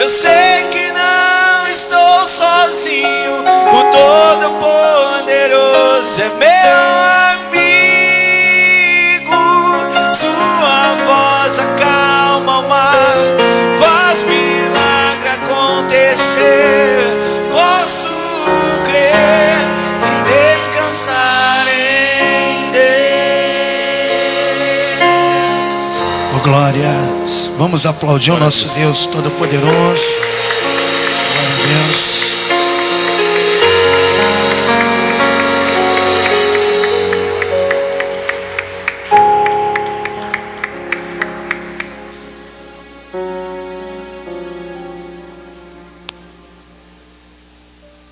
Eu sei que não estou sozinho. O Todo-Poderoso é meu amigo. Sua voz acalma o mar, faz milagre acontecer. Posso crer e descansar em Deus. Oh, glórias. Vamos aplaudir o nosso Deus Todo-Poderoso. Glória a Deus.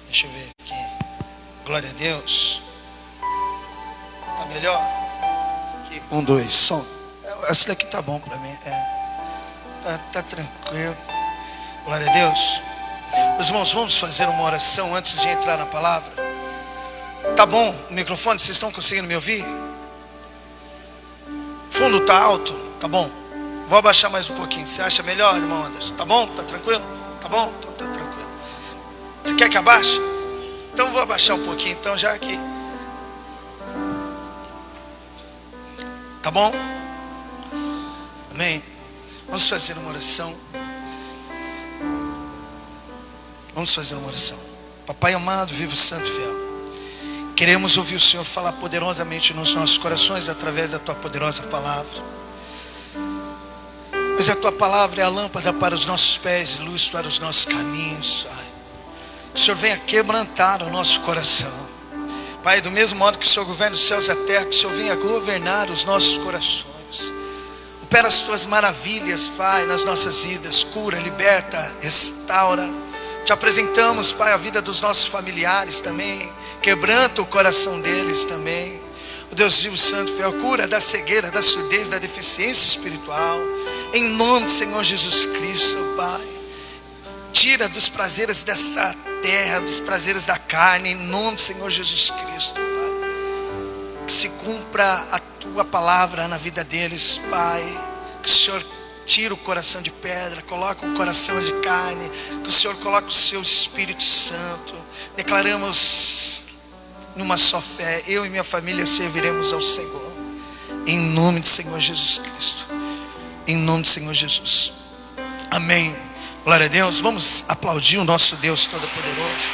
Deixa eu ver aqui. Glória a Deus. Tá melhor? Aqui. 1, 2, som. Essa daqui tá bom para mim. Tá tranquilo. Glória a Deus. Meus irmãos, vamos fazer uma oração antes de entrar na palavra. Tá bom o microfone? Vocês estão conseguindo me ouvir? Fundo tá alto? Tá bom. Vou abaixar mais um pouquinho. Você acha melhor, irmão Anderson? Tá bom? Tá tranquilo? Tá bom? Então tá tranquilo. Você quer que abaixe? Então vou abaixar um pouquinho, então já aqui. Tá bom? Amém? Vamos fazer uma oração. Vamos fazer uma oração. Papai amado, vivo, santo, fiel, queremos ouvir o Senhor falar poderosamente nos nossos corações através da Tua poderosa palavra. Mas a Tua palavra é a lâmpada para os nossos pés e luz para os nossos caminhos. Que o Senhor venha quebrantar o nosso coração. Pai, do mesmo modo que o Senhor governa os céus e a terra, que o Senhor venha governar os nossos corações. Opera as Tuas maravilhas, Pai, nas nossas vidas. Cura, liberta, restaura. Te apresentamos, Pai, a vida dos nossos familiares também. Quebranta o coração deles também. O Deus vivo, santo, fiel, cura da cegueira, da surdez, da deficiência espiritual. Em nome do Senhor Jesus Cristo, Pai. Tira dos prazeres desta terra, dos prazeres da carne, em nome do Senhor Jesus Cristo, Pai. Que se cumpra a Tua palavra na vida deles, Pai. Que o Senhor tira o coração de pedra, coloca o coração de carne. Que o Senhor coloque o Seu Espírito Santo. Declaramos numa só fé, eu e minha família serviremos ao Senhor. Em nome do Senhor Jesus Cristo. Em nome do Senhor Jesus. Amém. Glória a Deus. Vamos aplaudir o nosso Deus Todo-Poderoso.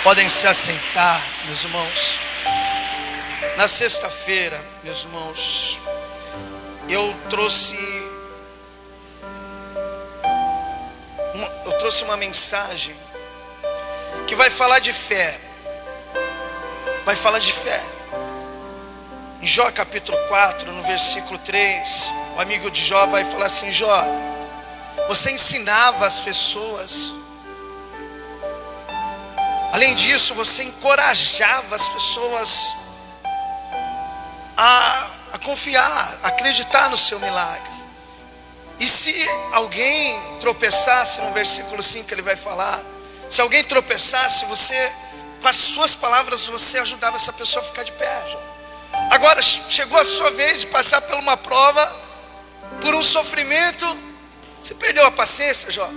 Podem se assentar, meus irmãos. Na sexta-feira, meus irmãos, eu trouxe uma mensagem que vai falar de fé. Vai falar de fé. Em Jó capítulo 4, no versículo 3, o amigo de Jó vai falar assim: Jó, você ensinava as pessoas. Além disso, você encorajava as pessoas a confiar, a acreditar no seu milagre. E se alguém tropeçasse, no versículo 5 ele vai falar, se alguém tropeçasse, você, com as suas palavras, você ajudava essa pessoa a ficar de pé. Jó. Agora chegou a sua vez de passar por uma prova, por um sofrimento. Você perdeu a paciência, Jó?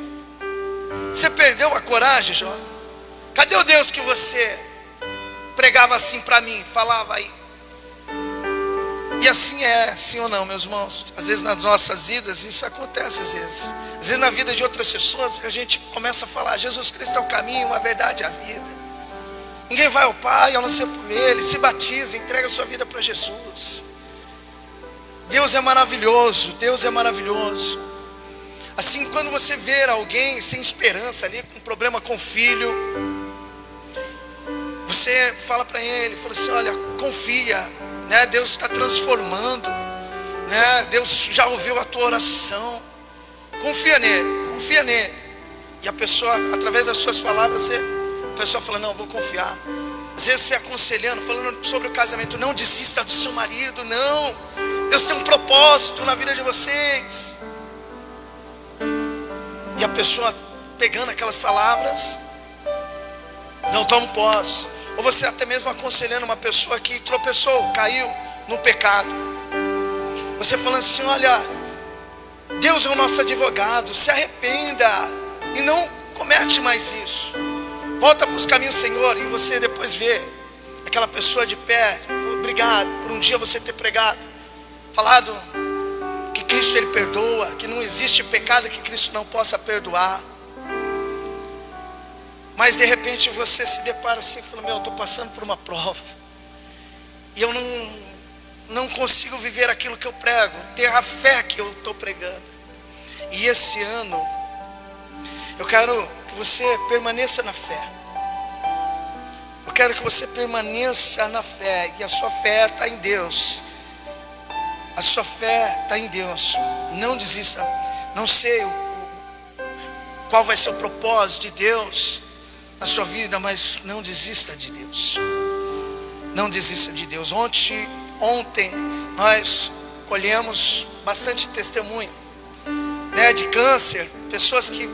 Você perdeu a coragem, Jó? Cadê o Deus que você pregava assim para mim, falava aí? E assim é, sim ou não, meus irmãos? Às vezes nas nossas vidas isso acontece, às vezes na vida de outras pessoas a gente começa a falar: Jesus Cristo é o caminho, a verdade e a vida. Ninguém vai ao Pai a não ser por Ele. Se batiza, entrega a sua vida para Jesus. Deus é maravilhoso, Deus é maravilhoso. Assim, quando você ver alguém sem esperança ali, com problema com o filho, você fala para ele, fala assim: olha, confia, né? Deus está transformando, né? Deus já ouviu a tua oração. Confia nele, confia nele. E a pessoa, através das suas palavras, a pessoa fala: não, vou confiar. Às vezes você aconselhando, falando sobre o casamento: não desista do seu marido, não. Deus tem um propósito na vida de vocês. E a pessoa pegando aquelas palavras: não, não posso. Ou você até mesmo aconselhando uma pessoa que tropeçou, caiu no pecado. Você falando assim: olha, Deus é o nosso advogado. Se arrependa e não comete mais isso. Volta para os caminhos do Senhor. E você depois vê aquela pessoa de pé. Obrigado por um dia você ter pregado, falado que Cristo Ele perdoa, que não existe pecado que Cristo não possa perdoar. Mas de repente você se depara assim e fala: meu, eu estou passando por uma prova e eu não consigo viver aquilo que eu prego, ter a fé que eu estou pregando. E esse ano eu quero que você permaneça na fé. Eu quero que você permaneça na fé. E a sua fé está em Deus. A sua fé está em Deus. Não desista. Não sei qual vai ser o propósito de Deus na sua vida, mas não desista de Deus. Não desista de Deus. Ontem nós colhemos bastante testemunho, né, de câncer. Pessoas que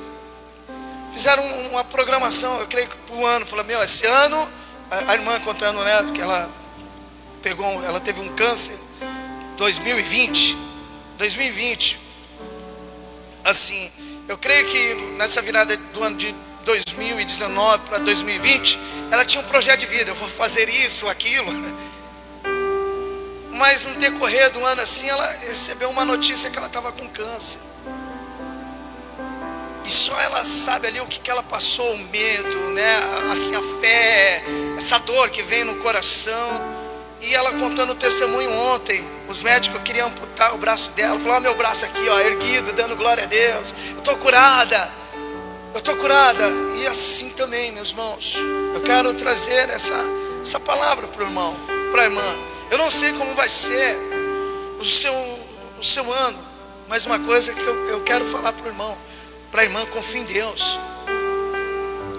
fizeram uma programação, eu creio que por um ano. Falou: meu, esse ano, a irmã contando, né, que ela teve um câncer 2020, assim, eu creio que nessa virada do ano de 2019 para 2020, ela tinha um projeto de vida: eu vou fazer isso, aquilo. Mas no decorrer do ano assim, ela recebeu uma notícia que ela estava com câncer. E só ela sabe ali o que ela passou, o medo, né? Assim, a fé, essa dor que vem no coração. E ela contando o testemunho ontem, os médicos queriam amputar o braço dela. Falou: meu braço aqui, ó, erguido, dando glória a Deus. Eu estou curada. E assim também, meus irmãos, eu quero trazer essa palavra para o irmão, para a irmã. Eu não sei como vai ser o seu ano, mas uma coisa que eu quero falar para o irmão, para a irmã: confie em Deus.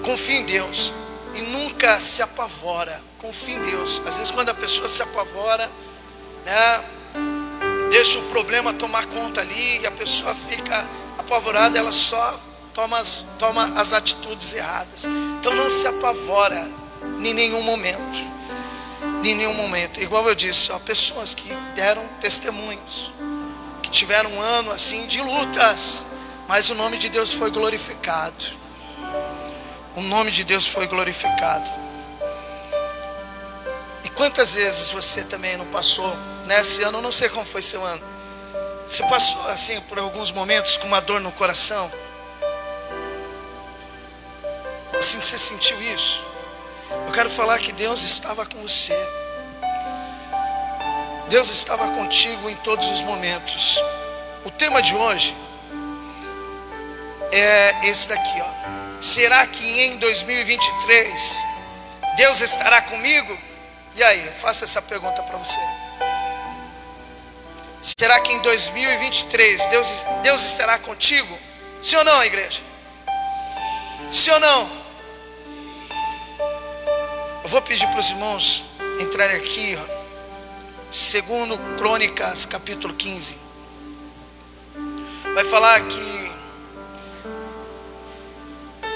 Confie em Deus. E nunca se apavora. Confie em Deus. Às vezes quando a pessoa se apavora, né, deixa o problema tomar conta ali, e a pessoa fica apavorada, ela só toma as atitudes erradas. Então não se apavora em nenhum momento. Em nenhum momento. Igual eu disse, ó, pessoas que deram testemunhos, que tiveram um ano assim de lutas, mas o nome de Deus foi glorificado. O nome de Deus foi glorificado. E quantas vezes você também não passou, nesse ano, eu não sei como foi seu ano, você passou assim por alguns momentos com uma dor no coração? Assim, você sentiu isso? Eu quero falar que Deus estava com você. Deus estava contigo em todos os momentos. O tema de hoje é esse daqui, ó. Será que em 2023 Deus estará comigo? E aí, eu faço essa pergunta para você. Será que em 2023 Deus estará contigo? Sim ou não, igreja? Sim ou não? Eu vou pedir para os irmãos entrarem aqui, ó. 2 Crônicas, capítulo 15. Vai falar que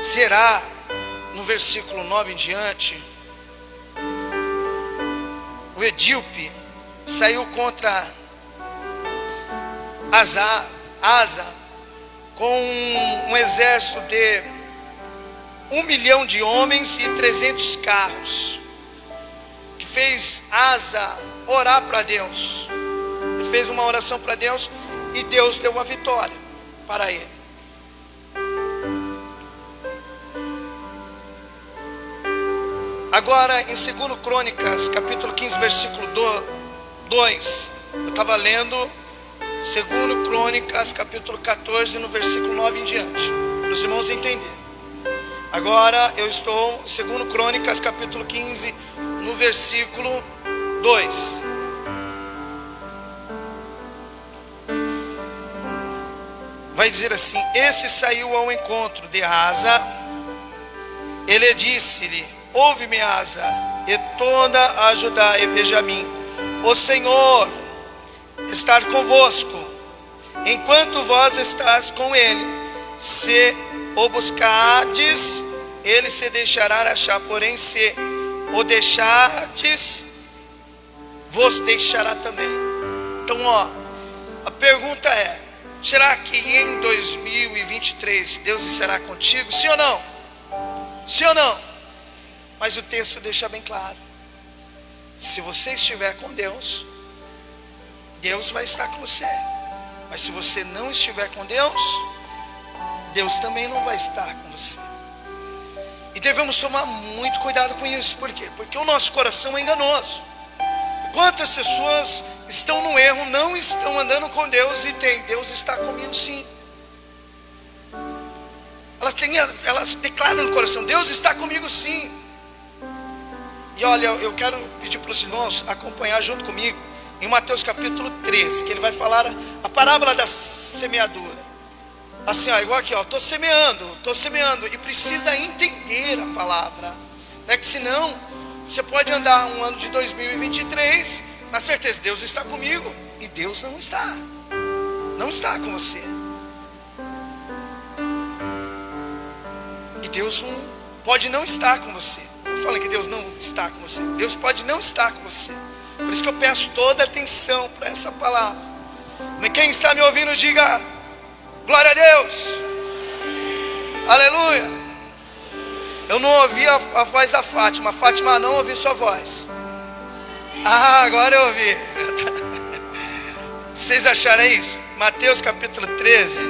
será, no versículo 9 em diante, o Edíope saiu contra Asa com um exército de 1 milhão de homens e 300 carros, que fez Asa orar para Deus. Ele fez uma oração para Deus e Deus deu uma vitória para ele. Agora em 2 Crônicas, capítulo 15, versículo 2, eu estava lendo 2 Crônicas, capítulo 14, no versículo 9 em diante, para os irmãos entenderem. Agora eu estou em 2 Crônicas, capítulo 15, no versículo 2. Vai dizer assim: esse saiu ao encontro de Asa. Ele disse-lhe: ouve-me, Asa, e toda a Judá e Benjamim, o Senhor está convosco, enquanto vós estás com ele. Se o buscardes, ele se deixará achar, porém se o deixardes, vos deixará também. Então, ó, a pergunta é: Será que em 2023 Deus estará contigo? Sim ou não? Sim ou não? Mas o texto deixa bem claro. Se você estiver com Deus, Deus vai estar com você. Mas se você não estiver com Deus, Deus também não vai estar com você. E devemos tomar muito cuidado com isso. Por quê? Porque o nosso coração é enganoso. Quantas pessoas estão no erro, não estão andando com Deus e tem, Deus está comigo sim. Elas declaram no coração, Deus está comigo sim. E olha, eu quero pedir para os irmãos acompanhar junto comigo em Mateus capítulo 13, que ele vai falar a parábola da semeadura. Assim, ó, igual aqui, ó, estou semeando, e precisa entender a palavra, né? Que senão, você pode andar um ano de 2023, na certeza, Deus está comigo, e Deus não está com você. E Deus pode não estar com você. Eu falo que Deus não está com você, Deus pode não estar com você. Por isso que eu peço toda atenção para essa palavra. Quem está me ouvindo, diga glória a Deus, aleluia. Eu não ouvi a voz da Fátima. Fátima, não ouvi sua voz. Ah, agora eu ouvi. Vocês acharam isso? Mateus capítulo 13.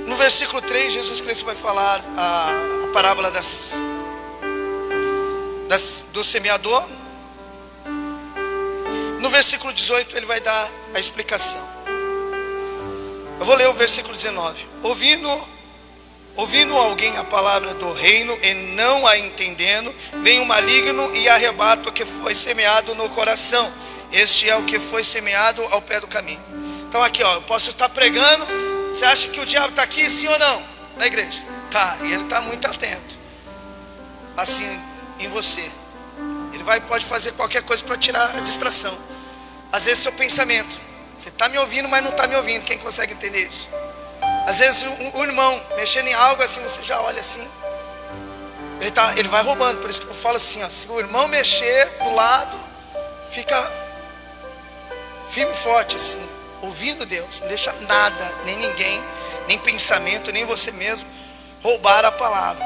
No versículo 3, Jesus Cristo vai falar a parábola do semeador. No versículo 18 ele vai dar a explicação. Eu vou ler o versículo 19. Ouvindo alguém a palavra do reino e não a entendendo, vem o maligno e arrebata o que foi semeado no coração. Este é o que foi semeado ao pé do caminho. Então aqui, ó, eu posso estar pregando. Você acha que o diabo está aqui, sim ou não? Na igreja? Tá, e ele está muito atento. Assim, em você. Ele pode fazer qualquer coisa para tirar a distração. Às vezes seu pensamento. Você está me ouvindo, mas não está me ouvindo. Quem consegue entender isso? Às vezes o irmão mexendo em algo assim, você já olha assim. Ele vai roubando. Por isso que eu falo assim, ó, se o irmão mexer do lado, fica firme e forte assim, ouvindo Deus. Não deixa nada, nem ninguém, nem pensamento, nem você mesmo roubar a palavra.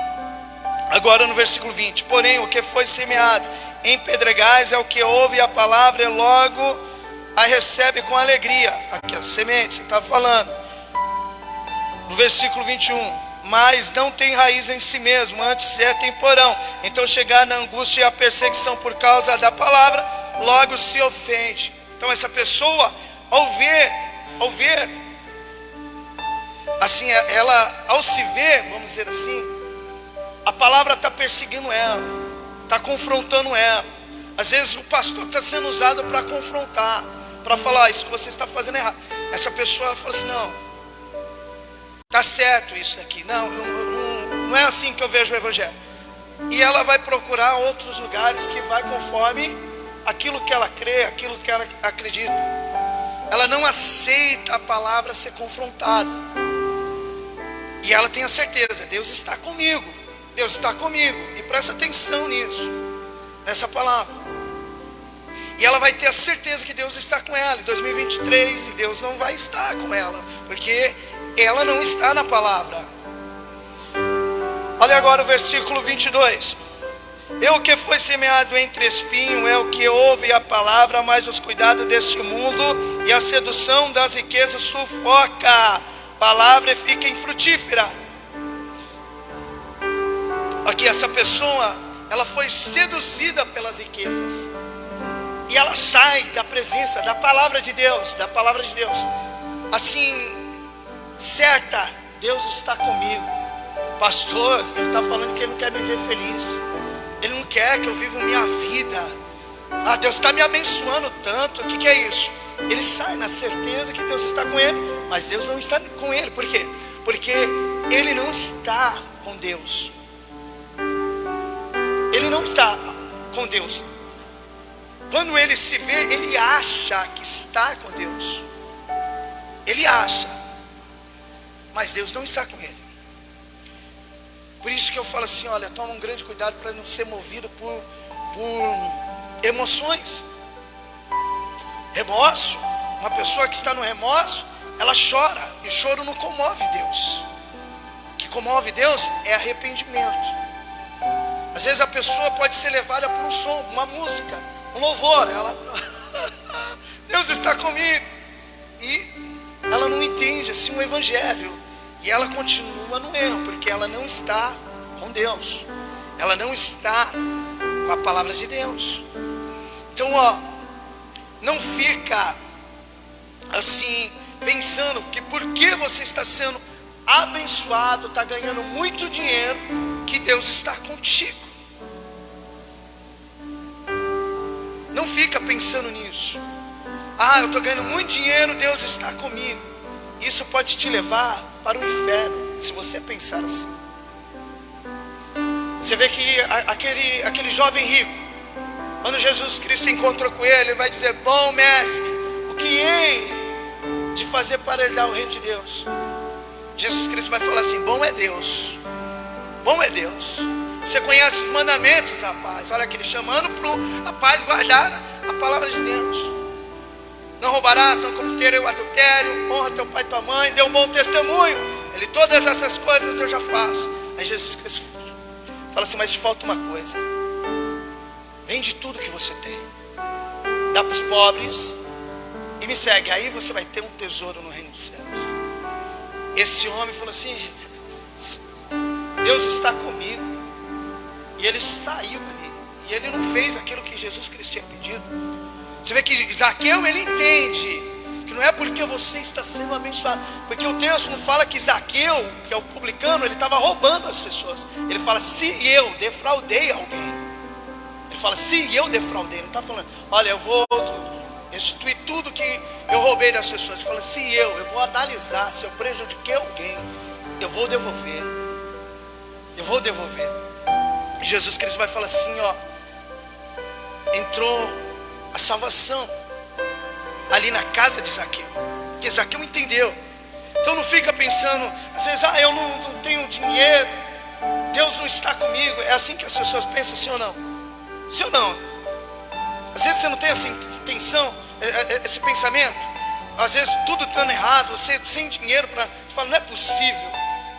Agora no versículo 20. Porém, o que foi semeado em pedregais é o que ouve a palavra e logo a recebe com alegria. Aqui a semente, você está falando. No versículo 21. Mas não tem raiz em si mesmo, antes é temporão. Então chegar na angústia e a perseguição por causa da palavra, logo se ofende. Então essa pessoa, ao ver, assim, ela, ao se ver, vamos dizer assim, a palavra está perseguindo ela, está confrontando ela. Às vezes o pastor está sendo usado para confrontar, para falar, isso que você está fazendo errado. Essa pessoa fala assim, não, está certo isso daqui, não é assim que eu vejo o evangelho. E ela vai procurar outros lugares que vai conforme aquilo que ela crê, aquilo que ela acredita. Ela não aceita a palavra ser confrontada. E ela tem a certeza, Deus está comigo. Deus está comigo. E presta atenção nisso, nessa palavra. E ela vai ter a certeza que Deus está com ela. Em 2023, e Deus não vai estar com ela, porque ela não está na palavra. Olha agora o versículo 22. E o que foi semeado entre espinho é o que ouve a palavra, mas os cuidados deste mundo e a sedução das riquezas sufoca a palavra e fica infrutífera. Aqui essa pessoa, ela foi seduzida pelas riquezas. E ela sai da presença da palavra de Deus, assim, certa, Deus está comigo. Pastor, ele está falando que ele não quer me ver feliz. Ele não quer que eu viva minha vida. Ah, Deus está me abençoando tanto. O que é isso? Ele sai na certeza que Deus está com ele, mas Deus não está com ele. Por quê? Porque ele não está com Deus. Ele não está com Deus. Quando ele se vê, ele acha que está com Deus. Ele acha. Mas Deus não está com ele. Por isso que eu falo assim, olha, toma um grande cuidado para não ser movido por emoções. Remorso, Uma pessoa que está no remorso, ela chora, e choro não comove Deus. O que comove Deus é arrependimento. Às vezes a pessoa pode ser levada por um som, uma música, um louvor. Ela, Deus está comigo. E ela não entende assim o evangelho. E ela continua no erro, porque ela não está com Deus. Ela não está com a palavra de Deus. Então, não fica assim, pensando que porque você está sendo abençoado, está ganhando muito dinheiro, que Deus está contigo. Não fica pensando nisso. Eu estou ganhando muito dinheiro, Deus está comigo. Isso pode te levar para o inferno, se você pensar assim. Você vê que aquele jovem rico, quando Jesus Cristo encontrou com ele, ele vai dizer: bom mestre, o que hei de fazer para herdar o reino de Deus? Jesus Cristo vai falar assim: bom é Deus. Bom é Deus. Você conhece os mandamentos, rapaz. Olha aqui, ele chamando para o rapaz guardar a palavra de Deus. Não roubarás, não cometer o adultério, honra teu pai e tua mãe, dê um bom testemunho. Ele, todas essas coisas eu já faço. Aí Jesus Cristo fala assim: mas falta uma coisa. Vende tudo que você tem, dá para os pobres e me segue. Aí você vai ter um tesouro no reino dos céus. Esse homem falou assim: Deus está comigo. E ele saiu ali. E ele não fez aquilo que Jesus Cristo tinha pedido. Você vê que Zaqueu, ele entende que não é porque você está sendo abençoado. Porque o texto não fala que Zaqueu, que é o publicano, ele estava roubando as pessoas. Ele fala: se eu defraudei alguém. Ele fala: se eu defraudei. Não está falando: olha, eu vou restituir tudo que eu roubei das pessoas. Ele fala: se eu vou analisar, se eu prejudiquei alguém, eu vou devolver. Eu vou devolver. E Jesus Cristo vai falar assim: entrou a salvação ali na casa de Zaqueu. Porque Zaqueu entendeu. Então não fica pensando, às vezes, eu não tenho dinheiro, Deus não está comigo. É assim que as pessoas pensam, sim ou não? Sim ou não? Às vezes você não tem essa intenção, esse pensamento. Às vezes tudo dando errado, você sem dinheiro para... Você fala: não é possível,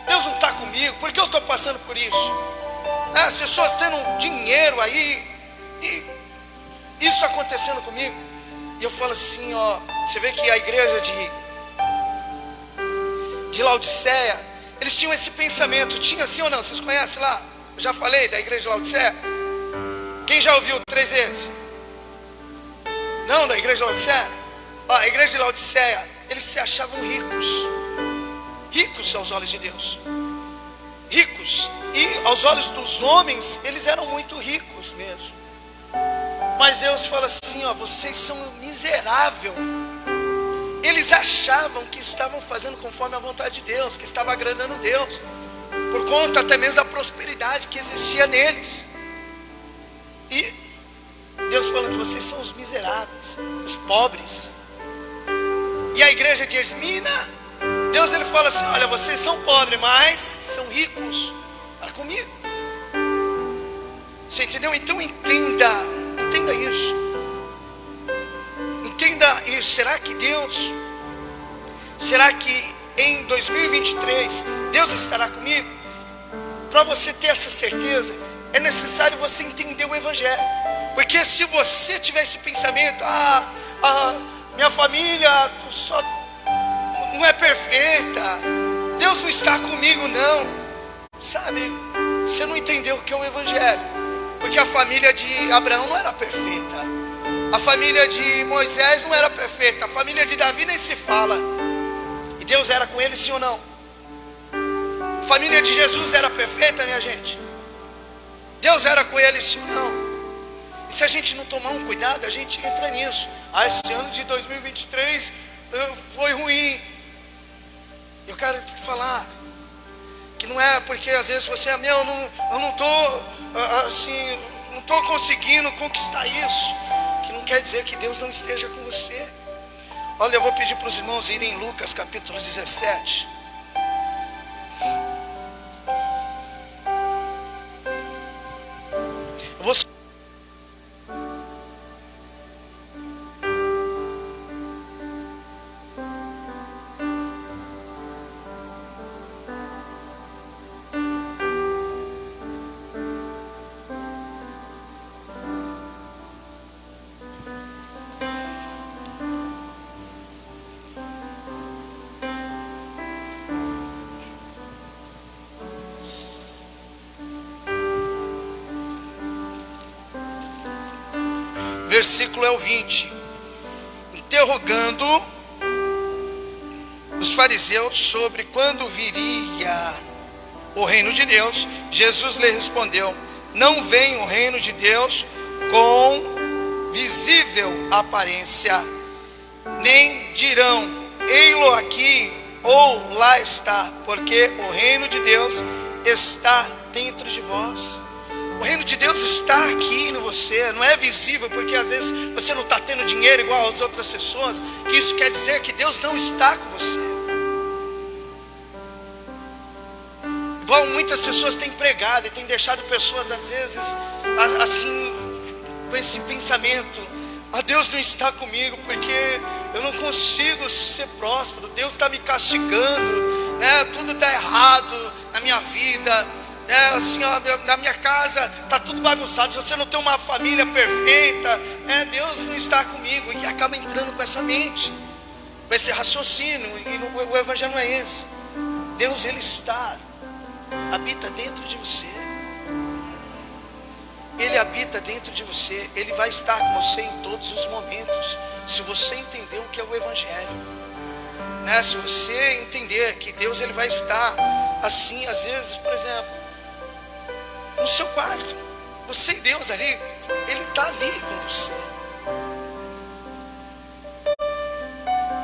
Deus não está comigo, por que eu estou passando por isso? As pessoas tendo dinheiro aí, e isso acontecendo comigo. E eu falo assim, você vê que a igreja de Laodiceia, eles tinham esse pensamento. Tinha, sim ou não? Vocês conhecem lá? Eu já falei da igreja de Laodiceia. Quem já ouviu 3 vezes? Não, da igreja de Laodiceia? A igreja de Laodiceia, eles se achavam ricos. Ricos aos olhos de Deus. Ricos. E aos olhos dos homens, eles eram muito ricos mesmo. Mas Deus fala assim: vocês são miseráveis. Eles achavam que estavam fazendo conforme a vontade de Deus, que estava agradando Deus, por conta até mesmo da prosperidade que existia neles. E Deus falando que vocês são os miseráveis, os pobres. E a igreja de Esmina, Deus ele fala assim: olha, vocês são pobres, mas são ricos para comigo. Você entendeu? Então entenda isso. Entenda isso. Será que em 2023 Deus estará comigo? Para você ter essa certeza, é necessário você entender o evangelho. Porque se você tiver esse pensamento: minha família só não é perfeita, Deus não está comigo, não. Sabe, você não entendeu o que é o evangelho. Porque a família de Abraão não era perfeita, a família de Moisés não era perfeita, a família de Davi nem se fala. E Deus era com ele, sim ou não? A família de Jesus era perfeita, minha gente? Deus era com ele, sim ou não? E se a gente não tomar um cuidado, a gente entra nisso. Esse ano de 2023 foi ruim. Eu quero te falar que não é porque às vezes você eu não estou assim, não estou conseguindo conquistar isso, que não quer dizer que Deus não esteja com você. Olha, eu vou pedir para os irmãos irem em Lucas capítulo 17. Eu vou... versículo é o 20. Interrogando os fariseus sobre quando viria o reino de Deus, Jesus lhe respondeu: não vem o reino de Deus com visível aparência, nem dirão ei-lo aqui ou lá está, porque o reino de Deus está dentro de vós. O reino de Deus está aqui em você, não é visível, porque às vezes você não está tendo dinheiro igual às outras pessoas, que isso quer dizer que Deus não está com você. Igual muitas pessoas têm pregado e têm deixado pessoas às vezes assim, com esse pensamento: Deus não está comigo porque eu não consigo ser próspero, Deus está me castigando, né? Tudo está errado na minha vida, né? Assim, na minha casa está tudo bagunçado, se você não tem uma família perfeita, né? Deus não está comigo, e acaba entrando com essa mente, com esse raciocínio, e o evangelho não é esse. Deus, Ele habita dentro de você. Ele habita dentro de você. Ele vai estar com você em todos os momentos, se você entender o que é o evangelho, né? Se você entender que Deus, Ele vai estar assim, às vezes, por exemplo, no seu quarto, você e Deus ali, Ele está ali com você.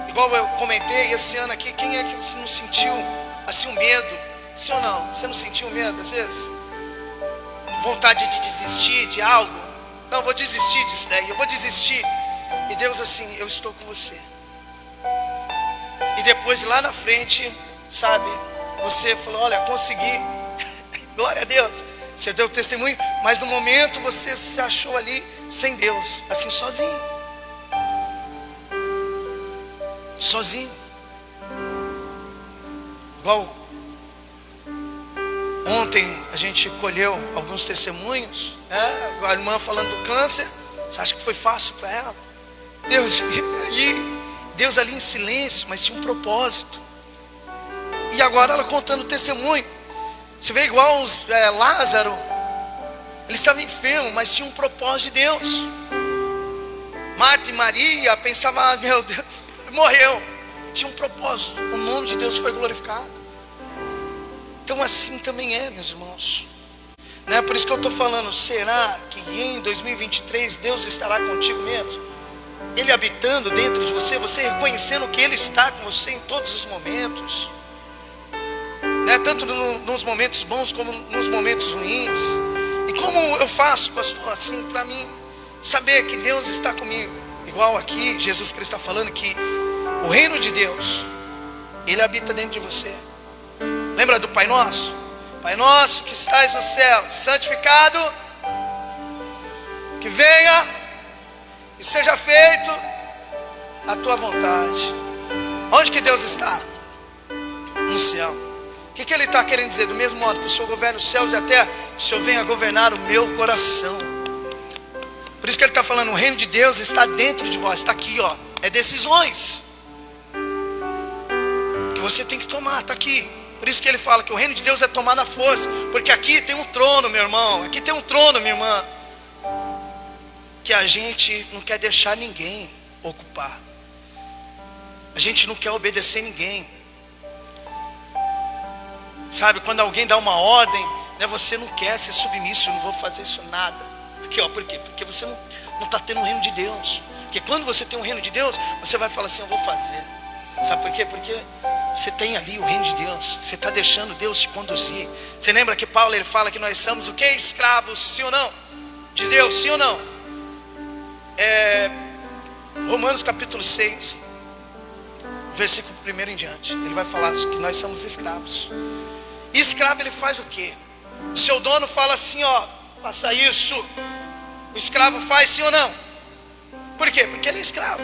Igual eu comentei esse ano aqui, quem é que não sentiu assim um medo? Sim ou não? Você não sentiu medo às vezes? Vontade de desistir de algo? Não, eu vou desistir disso daí, eu vou desistir. E Deus assim: eu estou com você. E depois lá na frente, sabe, você falou: olha, consegui. Glória a Deus. Você deu testemunho, mas no momento você se achou ali sem Deus, assim sozinho. Sozinho. Igual ontem a gente colheu alguns testemunhos, né? A irmã falando do câncer. Você acha que foi fácil para ela? Deus ali em silêncio, mas tinha um propósito. E agora ela contando o testemunho. Você vê igual Lázaro. Ele estava enfermo, mas tinha um propósito de Deus. Marta e Maria pensavam: meu Deus, morreu. Tinha um propósito, o nome de Deus foi glorificado. Então assim também é, meus irmãos, né? Por isso que eu estou falando: será que em 2023 Deus estará contigo mesmo? Ele habitando dentro de você, você reconhecendo que Ele está com você em todos os momentos, né? Tanto nos momentos bons como nos momentos ruins. E como eu faço, pastor, assim, para mim saber que Deus está comigo? Igual aqui Jesus Cristo está falando que o reino de Deus, Ele habita dentro de você. Lembra do Pai Nosso? Pai nosso que estás no céu, santificado, que venha e seja feito a tua vontade. Onde que Deus está? No céu. O que Ele está querendo dizer? Do mesmo modo que o Senhor governa os céus e a terra, que o Senhor venha governar o meu coração. Por isso que Ele está falando: o reino de Deus está dentro de vós. Está aqui, ó. É decisões que você tem que tomar, está aqui. Por isso que Ele fala que o reino de Deus é tomar na força. Porque aqui tem um trono, meu irmão. Aqui tem um trono, minha irmã, que a gente não quer deixar ninguém ocupar. A gente não quer obedecer ninguém. Sabe, quando alguém dá uma ordem, né, você não quer ser submisso. Eu não vou fazer isso nada. Aqui, ó, por quê? Porque você não está tendo o reino de Deus. Porque quando você tem o reino de Deus, você vai falar assim: eu vou fazer. Sabe por quê? Porque você tem ali o reino de Deus. Você está deixando Deus te conduzir. Você lembra que Paulo, ele fala que nós somos o quê? Escravos, sim ou não? De Deus, sim ou não? Romanos capítulo 6, versículo 1 em diante. Ele vai falar que nós somos escravos. E escravo, ele faz o quê? O seu dono fala assim: ó, faça isso. O escravo faz, sim ou não? Por quê? Porque ele é escravo.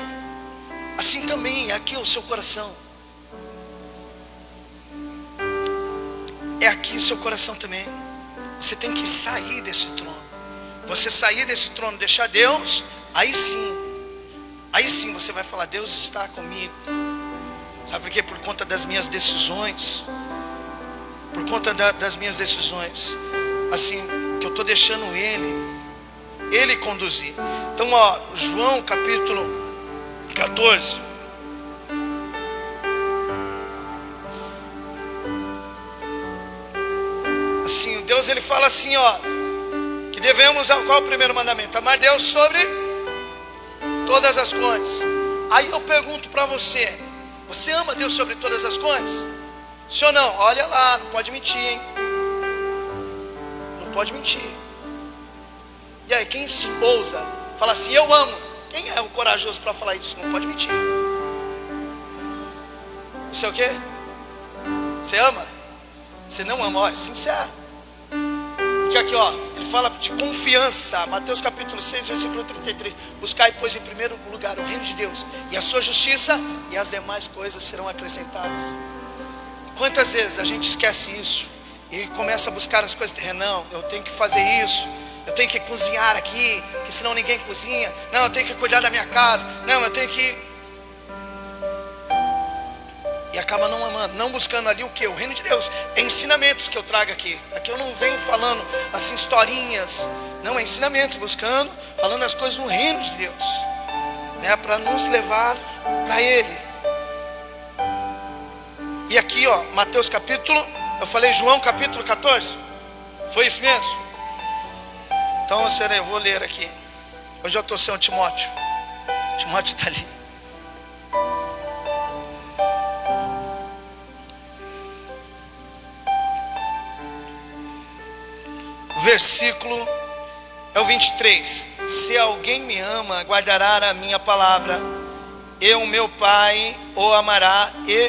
Assim também é aqui o seu coração. É aqui o seu coração também. Você tem que sair desse trono. Você sair desse trono, deixar Deus, aí sim você vai falar: Deus está comigo. Sabe por quê? Por conta das minhas decisões. Por conta das minhas decisões, assim, que eu estou deixando Ele Ele conduzir. Então, ó, João capítulo 14. Assim, Deus ele fala assim, ó, que devemos, qual é o primeiro mandamento? Amar Deus sobre todas as coisas. Aí eu pergunto para você, você ama Deus sobre todas as coisas? Sim ou não? Olha lá, não pode mentir, hein? Não pode mentir. E aí, quem se ousa falar assim, eu amo? Quem é o corajoso para falar isso? Não pode mentir. Você é o quê? Você ama? Você não ama? Ó, é sincero. Porque aqui, ó, ele fala de confiança. Mateus capítulo 6, versículo 33. Buscai, pois, em primeiro lugar o reino de Deus e a sua justiça, e as demais coisas serão acrescentadas. Quantas vezes a gente esquece isso e começa a buscar as coisas terrenas? Não, eu tenho que fazer isso, eu tenho que cozinhar aqui, que senão ninguém cozinha. Não, eu tenho que cuidar da minha casa. Não, eu tenho que... E acaba não amando, não buscando ali o que? O reino de Deus. É ensinamentos que eu trago aqui. Aqui eu não venho falando assim historinhas. Não, é ensinamentos, buscando, falando as coisas no reino de Deus, né? Para nos levar para Ele. E aqui, ó, Mateus capítulo, eu falei João capítulo 14. Foi isso mesmo? Então eu vou ler aqui. Hoje eu estou sem o Timóteo. Timóteo está ali. O versículo é o 23. Se alguém me ama, guardará a minha palavra, e o meu Pai o amará, e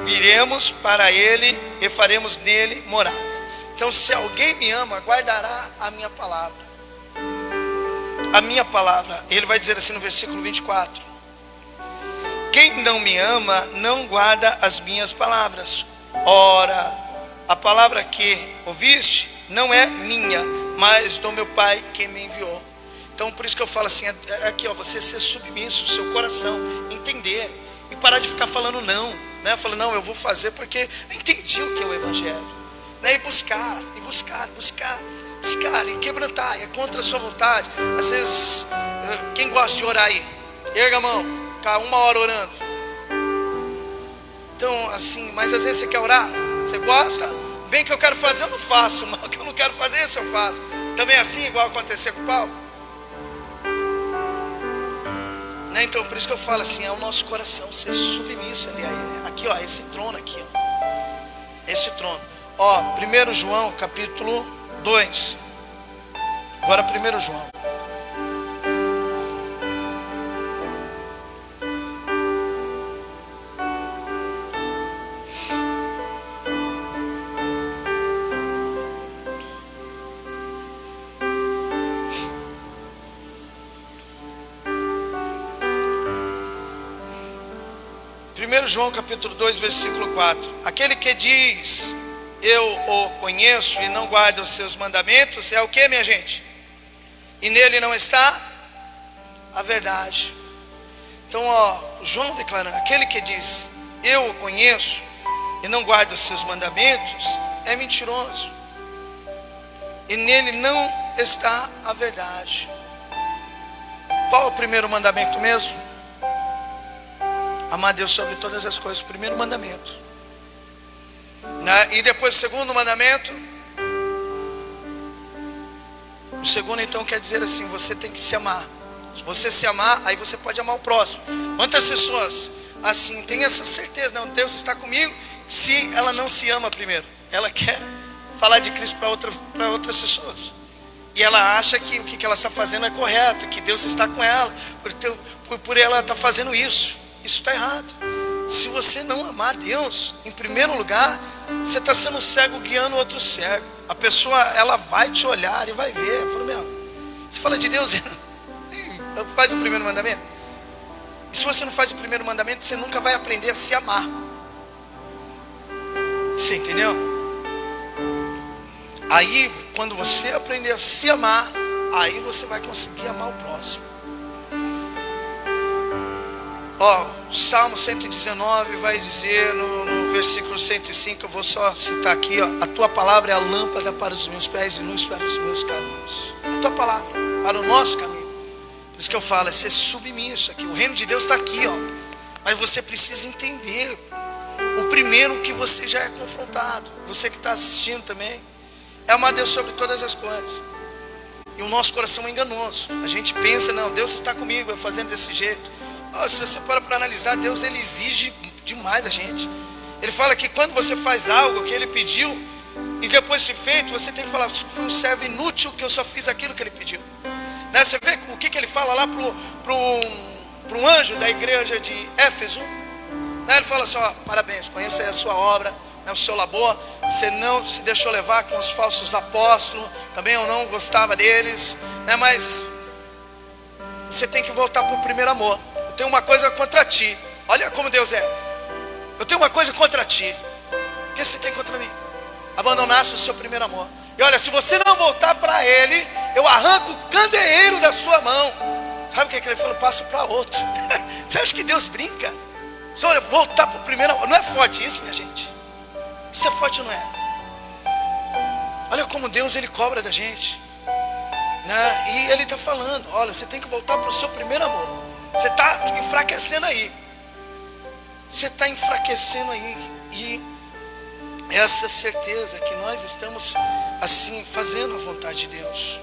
viremos para ele e faremos nele morada. Então, se alguém me ama, guardará a minha palavra. A minha palavra. Ele vai dizer assim no versículo 24. Quem não me ama, não guarda as minhas palavras. Ora, a palavra que ouviste não é minha, mas do meu Pai que me enviou. Então, por isso que eu falo assim, aqui, ó, você ser submisso, seu coração, entender, e parar de ficar falando não, né? Falando, não, eu vou fazer porque eu entendi o que é o Evangelho, né? E buscar, e quebrantar, é contra a sua vontade. Às vezes, quem gosta de orar aí, erga a mão, ficar 1 hora orando. Então, assim, mas às vezes você quer orar, você gosta, bem que eu quero fazer, eu não faço, mal que eu não quero fazer, isso eu faço. Também é assim, igual aconteceu com o Paulo. Né? Então, por isso que eu falo assim, é o nosso coração ser submisso ali a Ele. Aqui, ó, esse trono aqui, ó. Esse trono. Ó, 1 João, capítulo 2. Agora 1 João. João capítulo 2, versículo 4. Aquele que diz, eu o conheço e não guarda os seus mandamentos, é o que, minha gente? E nele não está a verdade. Então, ó, João declarando, aquele que diz, eu o conheço e não guarda os seus mandamentos, é mentiroso. E nele não está a verdade. Qual é o primeiro mandamento mesmo? Amar Deus sobre todas as coisas, o primeiro mandamento. E depois o segundo mandamento. O segundo então quer dizer assim, você tem que se amar. Se você se amar, aí você pode amar o próximo. Quantas pessoas assim tem essa certeza, não, Deus está comigo, se ela não se ama primeiro. Ela quer falar de Cristo para outras pessoas. E ela acha que o que ela está fazendo é correto, que Deus está com ela, por ela estar fazendo isso. Isso está errado. Se você não amar Deus, em primeiro lugar, você está sendo cego guiando outro cego. A pessoa, ela vai te olhar e vai ver. Fala, meu, você fala de Deus, faz o primeiro mandamento. E se você não faz o primeiro mandamento, você nunca vai aprender a se amar. Você entendeu? Aí, quando você aprender a se amar, aí você vai conseguir amar o próximo. Ó, Salmo 119 vai dizer no versículo 105, eu vou só citar aqui, ó, a tua palavra é a lâmpada para os meus pés e luz para os meus caminhos. A tua palavra. para o nosso caminho. Por isso que eu falo, é ser submisso aqui. O reino de Deus está aqui, ó. Mas você precisa entender o primeiro que você já é confrontado. Você que está assistindo também. É amar Deus sobre todas as coisas. E o nosso coração é enganoso. A gente pensa, não, Deus está comigo, eu fazendo desse jeito. Oh, se você para analisar, Deus ele exige demais da gente. Ele fala que quando você faz algo que ele pediu, e depois de feito, você tem que falar, foi um servo inútil que eu só fiz aquilo que ele pediu. Né? Você vê o que ele fala lá para um anjo da igreja de Éfeso. Né? Ele fala assim, ó, parabéns, conheça a sua obra, né, o seu labor. Você não se deixou levar com os falsos apóstolos. Também eu não gostava deles, né? Mas você tem que voltar para o primeiro amor. Eu tenho uma coisa contra ti. Olha como Deus é. Eu tenho uma coisa contra ti. O que você tem contra mim? Abandonasse o seu primeiro amor. E olha, se você não voltar para ele, eu arranco o candeeiro da sua mão. Sabe o que ele falou? Passo para outro. Você acha que Deus brinca? Se olha, voltar para o primeiro amor. Não é forte isso, minha gente? Isso é forte ou não é? Olha como Deus ele cobra da gente, né? E ele está falando, olha, você tem que voltar para o seu primeiro amor. Você está enfraquecendo aí. Você está enfraquecendo aí. E essa certeza que nós estamos assim fazendo a vontade de Deus.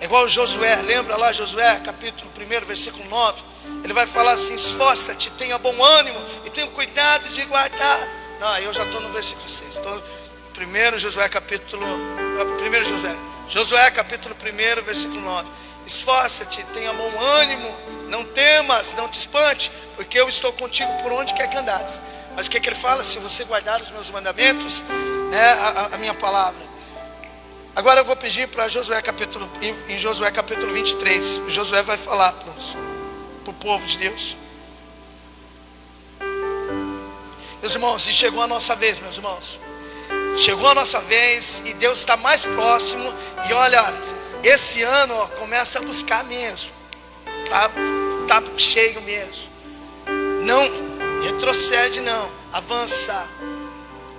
É igual Josué, lembra lá Josué, capítulo 1, versículo 9. Ele vai falar assim, esforça-te, tenha bom ânimo e tenha cuidado de guardar. Não, eu já estou no versículo 6. Estou no Josué capítulo 1, versículo 9. Esforça-te, tenha bom ânimo, não temas, não te espante, porque eu estou contigo por onde quer que andares. Mas o que ele fala? Se você guardar os meus mandamentos, né, a minha palavra. Agora eu vou pedir para Josué em Josué capítulo 23. Josué vai falar para o povo de Deus. Meus irmãos, e chegou a nossa vez, meus irmãos. Chegou a nossa vez e Deus está mais próximo. E olha, esse ano ó, começa a buscar mesmo. Tá cheio mesmo. Não retrocede não. Avança.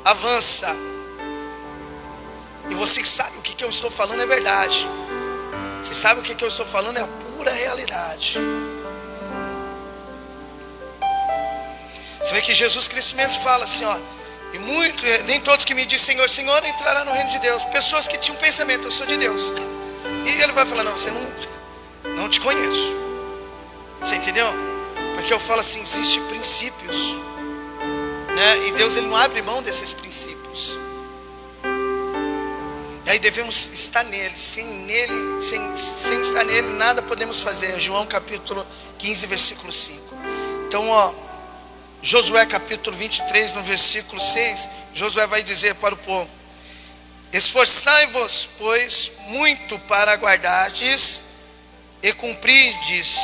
Avança. E você que sabe o que eu estou falando é verdade. Você sabe o que eu estou falando é a pura realidade. Você vê que Jesus Cristo mesmo fala assim, ó. E nem todos que me dizem Senhor, Senhor entrarão no reino de Deus. Pessoas que tinham pensamento, eu sou de Deus. E ele vai falar, não, você não te conheço. Você entendeu? Porque eu falo assim, existem princípios, né? E Deus ele não abre mão desses princípios. E aí devemos estar nele. Sem estar nele, nada podemos fazer. João capítulo 15, versículo 5. Então, ó, Josué capítulo 23, no versículo 6, Josué vai dizer para o povo: esforçai-vos, pois, muito para guardardes e cumprirdes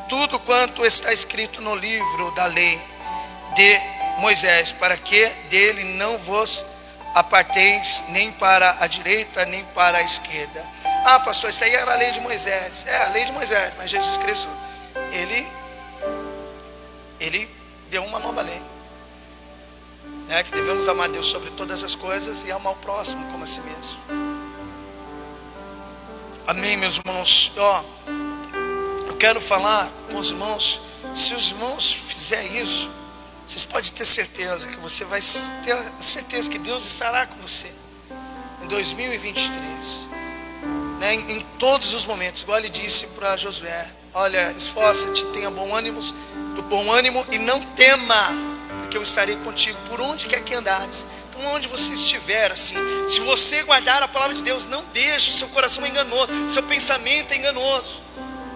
tudo quanto está escrito no livro da lei de Moisés, para que dele não vos aparteis nem para a direita, nem para a esquerda. Ah, pastor, isso aí era a lei de Moisés. É a lei de Moisés, mas Jesus Cristo, ele deu uma nova lei, né? Que devemos amar Deus sobre todas as coisas e amar o próximo como a si mesmo. Amém, meus irmãos. Ó, eu quero falar com os irmãos. Se os irmãos fizerem isso, vocês podem ter certeza que você vai ter a certeza que Deus estará com você em 2023, né? Em todos os momentos, igual ele disse para Josué: olha, esforça-te, tenha bom ânimo e não tema, porque eu estarei contigo por onde quer que andares. Então onde você estiver, assim, se você guardar a palavra de Deus, não deixe o seu coração enganoso, seu pensamento é enganoso,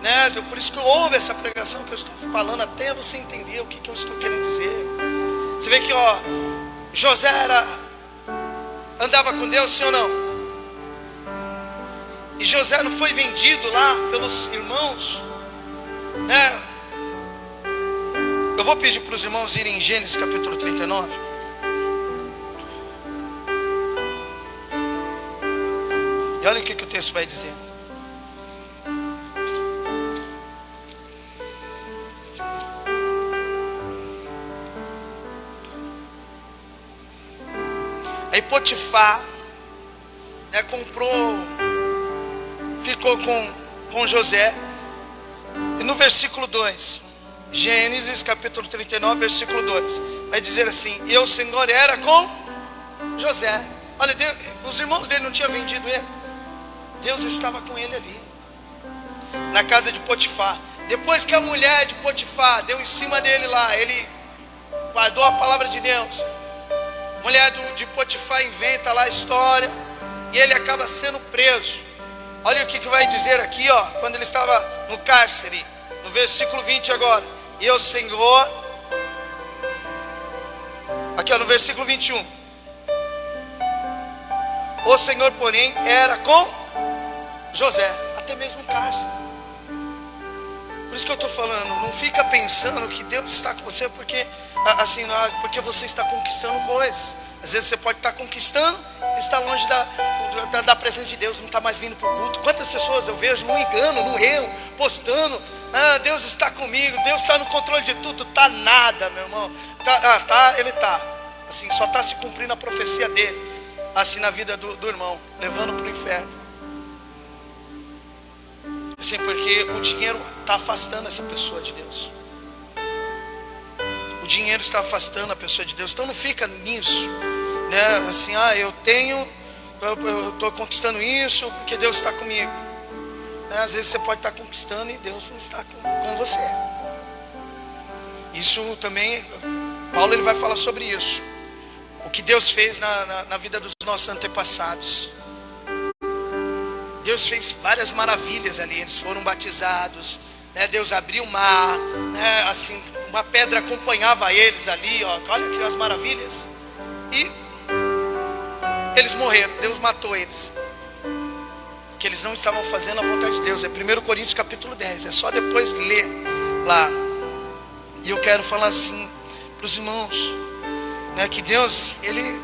né? Por isso que eu ouvo essa pregação que eu estou falando, até você entender o que eu estou querendo dizer. Você vê que, ó, José andava com Deus, sim ou não? E José não foi vendido lá pelos irmãos, né? Eu vou pedir para os irmãos irem em Gênesis capítulo 39. E olha o que o texto vai dizer. Aí Potifar, né, ficou com com José. E no versículo 2, Gênesis capítulo 39, versículo 2, vai dizer assim: e o Senhor era com José. Olha, Deus, os irmãos dele não tinham vendido ele. Deus estava com ele ali, na casa de Potifar. Depois que a mulher de Potifar deu em cima dele lá, ele guardou a palavra de Deus. A mulher de Potifar inventa lá a história, e ele acaba sendo preso. Olha o que vai dizer aqui, ó, quando ele estava no cárcere, no versículo 20 agora. E o Senhor, aqui ó, no versículo 21. O Senhor, porém, era com José, até mesmo no cárcere. Por isso que eu estou falando, não fica pensando que Deus está com você porque, assim, porque você está conquistando coisas. Às vezes você pode estar conquistando e está longe da presença de Deus, não está mais vindo para o culto. Quantas pessoas eu vejo no engano, no erro, postando: Deus está comigo, Deus está no controle de tudo. Está nada, meu irmão. Ele está. Assim, só está se cumprindo a profecia dele, assim, na vida do irmão, levando para o inferno. Assim, porque o dinheiro está afastando essa pessoa de Deus. O dinheiro está afastando a pessoa de Deus. Então não fica nisso, né? Assim, eu estou conquistando isso porque Deus está comigo, né? Às vezes você pode estar conquistando e Deus não está com você. Isso também, Paulo ele vai falar sobre isso. O que Deus fez na vida dos nossos antepassados. Deus fez várias maravilhas ali. Eles foram batizados, né? Deus abriu o mar, né? Assim, uma pedra acompanhava eles ali, ó. Olha que as maravilhas. E eles morreram, Deus matou eles, porque eles não estavam fazendo a vontade de Deus. É 1 Coríntios capítulo 10, é só depois ler lá. E eu quero falar assim para os irmãos, né, que Deus, Ele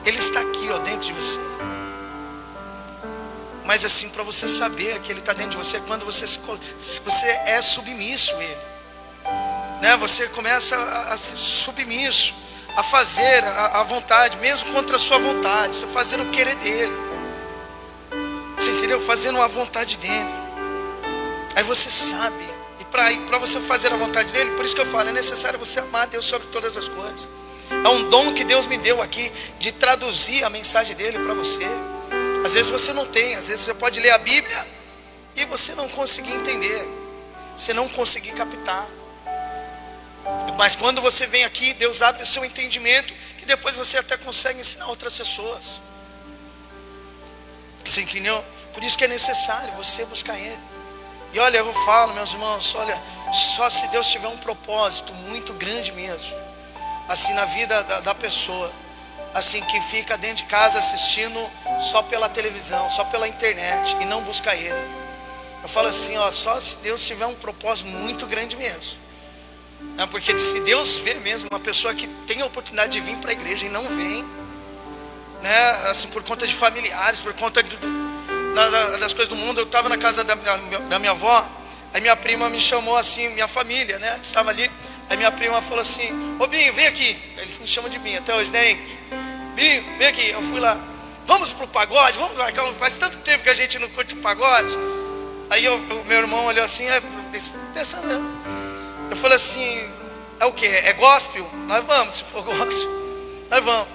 está aqui, ó, dentro de você. Mas assim, para você saber que Ele está dentro de você, quando você é submisso a Ele, né? Você começa a ser submisso, a fazer a vontade, mesmo contra a sua vontade, você fazer o querer dele. Você entendeu? Fazendo a vontade dele. Aí você sabe. E para você fazer a vontade dele, por isso que eu falo, é necessário você amar Deus sobre todas as coisas. É um dom que Deus me deu aqui, de traduzir a mensagem dele para você. Às vezes você não tem, às vezes você pode ler a Bíblia e você não conseguir entender, você não conseguir captar. Mas quando você vem aqui, Deus abre o seu entendimento, que depois você até consegue ensinar outras pessoas. Você entendeu? Por isso que é necessário você buscar Ele. E olha, eu falo, meus irmãos, olha, só se Deus tiver um propósito muito grande mesmo, assim, na vida da pessoa, assim, que fica dentro de casa assistindo só pela televisão, só pela internet, e não busca Ele. Eu falo assim, ó, só se Deus tiver um propósito muito grande mesmo. Porque se Deus vê mesmo uma pessoa que tem a oportunidade de vir para a igreja e não vem, né, assim, por conta de familiares, por conta das coisas do mundo. Eu estava na casa da minha avó, aí minha prima me chamou assim, minha família, né, estava ali. Aí minha prima falou assim: ô Binho, vem aqui. Eles me chamam de Binho até hoje, né? Binho, vem aqui. Eu fui lá: vamos pro pagode? Vamos lá, faz tanto tempo que a gente não curte o pagode. Aí o meu irmão olhou assim, pensando. Eu falei assim: é o que? É gospel? Nós vamos, se for gospel, nós vamos.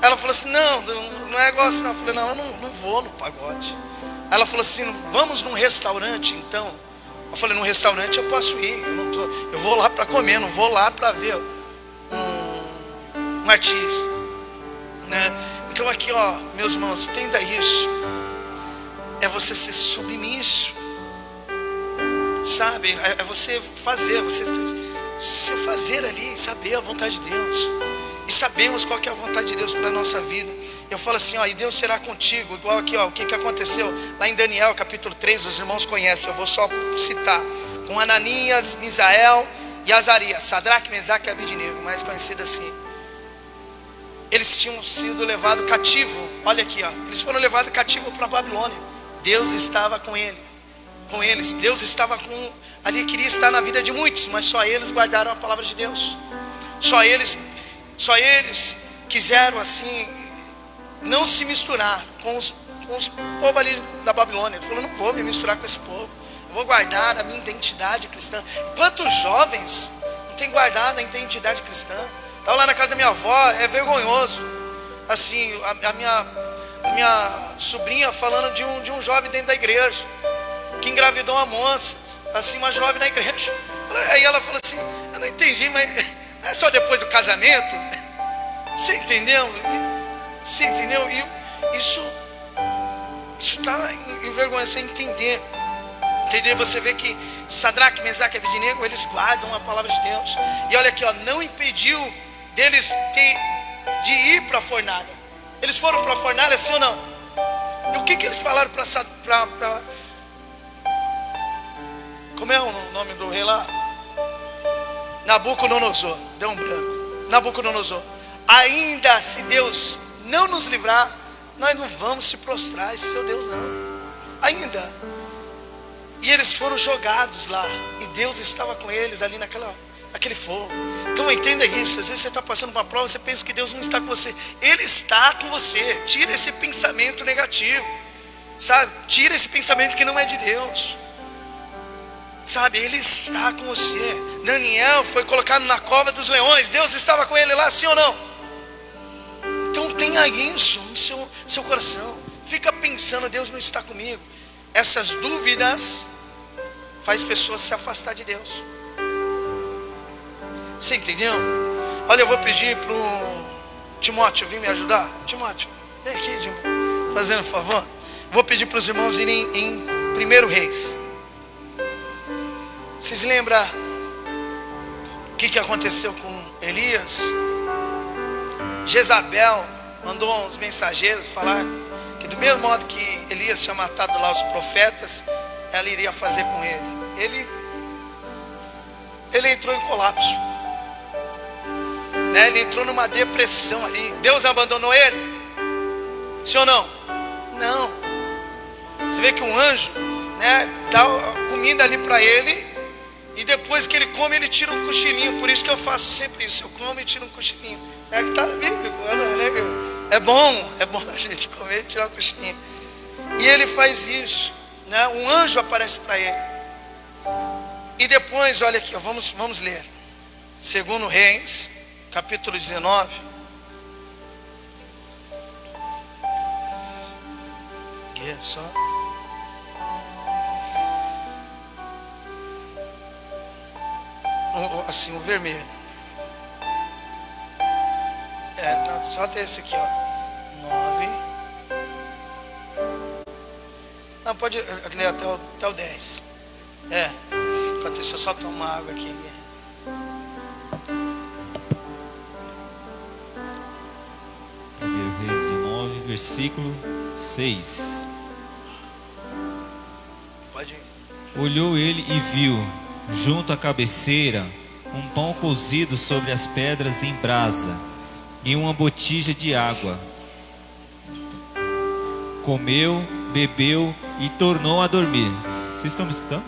Ela falou assim: não é gospel não. Eu falei: não, eu não vou no pagode. Ela falou assim: vamos num restaurante então. Eu falei: num restaurante eu posso ir, eu vou lá para comer, não vou lá para ver um artista, né? Então aqui, ó, meus irmãos, entenda isso. É você ser submisso, sabe? É você fazer, você fazer ali, saber a vontade de Deus. E sabemos qual que é a vontade de Deus para a nossa vida. Eu falo assim, ó, e Deus será contigo. Igual aqui, ó, o que aconteceu lá em Daniel capítulo 3, os irmãos conhecem, eu vou só citar. Com Ananias, Misael e Azarias, Sadraque, Mesaque e Abednego, mais conhecido assim. Eles tinham sido levados cativo. Olha aqui, ó, eles foram levados cativo para a Babilônia. Deus estava com eles. Deus estava ali, queria estar na vida de muitos, mas só eles guardaram a palavra de Deus. Só eles quiseram assim não se misturar uns povo ali da Babilônia. Ele falou, não vou me misturar com esse povo. Eu vou guardar a minha identidade cristã. Quantos jovens não têm guardado a identidade cristã? Estava lá na casa da minha avó, é vergonhoso. Assim, a minha sobrinha falando de um jovem dentro da igreja, que engravidou uma moça, assim, uma jovem na igreja. Aí ela falou assim, eu não entendi, mas é só depois do casamento? Você entendeu? Você entendeu? E isso está em vergonha, você entender. Entender? Você vê que Sadraque, Mesaque e Abednego, eles guardam a palavra de Deus. E olha aqui, ó, não impediu deles de ir para a fornalha. Eles foram para a fornalha, sim ou não? E o que eles falaram para como é o nome do rei lá? Nabucodonosor. Deu um branco. Nabucodonosor. Ainda se Deus não nos livrar, nós não vamos se prostrar a esse seu Deus, não. Ainda. E eles foram jogados lá. E Deus estava com eles ali naquele fogo. Então entenda isso. Às vezes você está passando uma prova, você pensa que Deus não está com você. Ele está com você. Tira esse pensamento negativo. Sabe? Tira esse pensamento que não é de Deus. Sabe? Ele está com você. Daniel foi colocado na cova dos leões. Deus estava com ele lá, sim ou não? Então tenha isso no seu coração. Fica pensando, Deus não está comigo. Essas dúvidas faz pessoas se afastar de Deus. Você entendeu? Olha, eu vou pedir para o Timóteo vir me ajudar. Timóteo, vem aqui, fazendo um favor. Vou pedir para os irmãos irem em 1 Reis. Vocês lembram o que aconteceu com Elias? Jezabel mandou uns mensageiros falar que do mesmo modo que Elias tinha matado lá os profetas, ela iria fazer com ele. Ele entrou em colapso, né? Ele entrou numa depressão ali. Deus abandonou ele? Sim ou não? Não. Você vê que um anjo, né, dá comida ali para ele, e depois que ele come, ele tira um cochilinho. Por isso que eu faço sempre isso. Eu como e tiro um cochilinho. É que está bíblico. É bom a gente comer e tirar um cochilinho. E ele faz isso, né? Um anjo aparece para ele. E depois, olha aqui, ó, vamos ler. 2 Reis, capítulo 19. Aqui, só. Assim, o vermelho. Só tem esse aqui, ó. 9. Não, pode ler até o 10. Enquanto isso, eu só tomo água aqui. Reis 19, versículo 6. Pode ir. Olhou ele e viu, junto à cabeceira, um pão cozido sobre as pedras em brasa e uma botija de água. Comeu, bebeu e tornou a dormir. Vocês estão me escutando?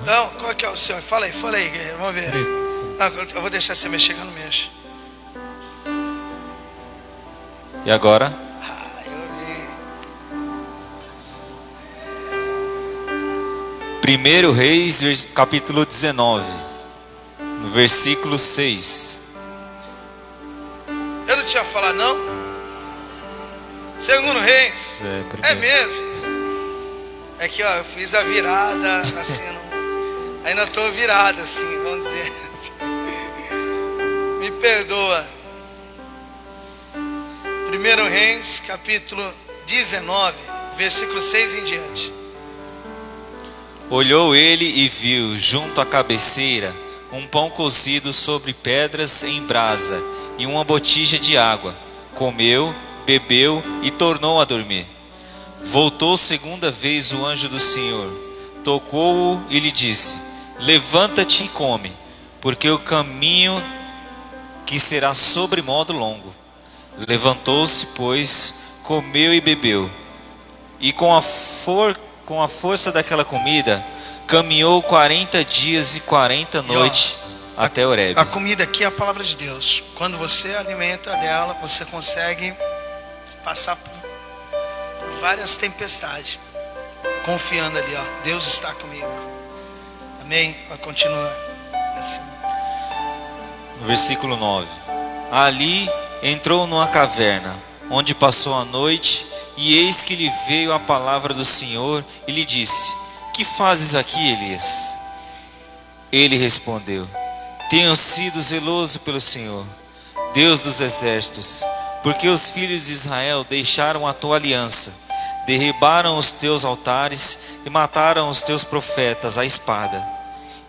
Não, qual que é o seu? Fala aí, guerreiro, vamos ver. Não, eu vou deixar você mexer, que eu não mexo. E agora? Eu vi. 1 Reis, capítulo 19, no versículo 6. Eu não tinha falado, não? 2 Reis. É mesmo. É que, ó, eu fiz a virada, assim, ainda estou virada, assim, vamos dizer. Me perdoa. 1 Reis, capítulo 19, versículo 6 em diante. Olhou ele e viu, junto à cabeceira, um pão cozido sobre pedras em brasa e uma botija de água. Comeu, bebeu e tornou a dormir. Voltou segunda vez o anjo do Senhor, tocou-o e lhe disse: levanta-te e come, porque o caminho que será sobremodo longo. Levantou-se, pois, comeu e bebeu, e com a força daquela comida, caminhou 40 dias e 40 noites até Horebe. A comida aqui é a palavra de Deus. Quando você alimenta dela, você consegue passar por por várias tempestades, confiando ali, ó, Deus está comigo. Amém? Vai continuar assim. No versículo 9. Ali entrou numa caverna, onde passou a noite, e eis que lhe veio a palavra do Senhor e lhe disse: que fazes aqui, Elias? Ele respondeu: tenho sido zeloso pelo Senhor, Deus dos exércitos, porque os filhos de Israel deixaram a tua aliança, derribaram os teus altares e mataram os teus profetas à espada.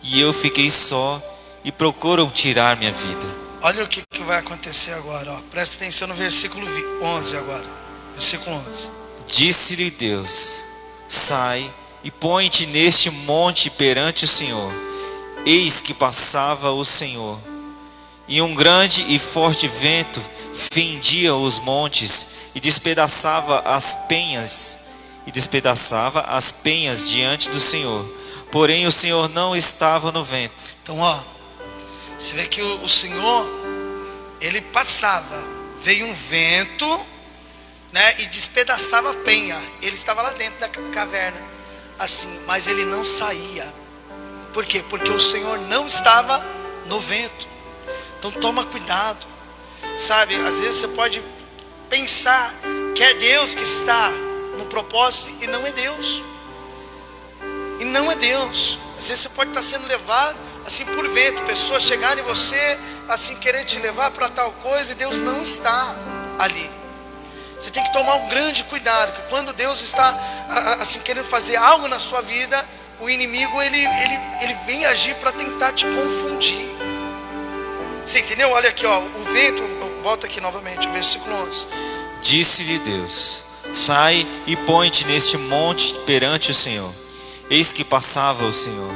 E eu fiquei só e procuram tirar minha vida. Olha o que vai acontecer agora, ó. Presta atenção no versículo 11 agora. Versículo 11. Disse-lhe Deus: sai e põe-te neste monte perante o Senhor. Eis que passava o Senhor, e um grande e forte vento fendia os montes e despedaçava as penhas diante do Senhor. Porém o Senhor não estava no vento. Então, ó, você vê que o Senhor, ele passava, veio um vento, né, e despedaçava a penha. Ele estava lá dentro da caverna, assim, mas ele não saía. Por quê? Porque o Senhor não estava no vento. Então toma cuidado, sabe? Às vezes você pode pensar que é Deus que está no propósito e não é Deus. E não é Deus. Às vezes você pode estar sendo levado assim por vento, pessoas chegarem em você assim querendo te levar para tal coisa, e Deus não está ali. Você tem que tomar um grande cuidado, que quando Deus está assim querendo fazer algo na sua vida, o inimigo ele vem agir para tentar te confundir. Você entendeu? Olha aqui, ó, o vento, volta aqui novamente, o versículo 11. Disse-lhe Deus: sai e põe-te neste monte perante o Senhor. Eis que passava o Senhor,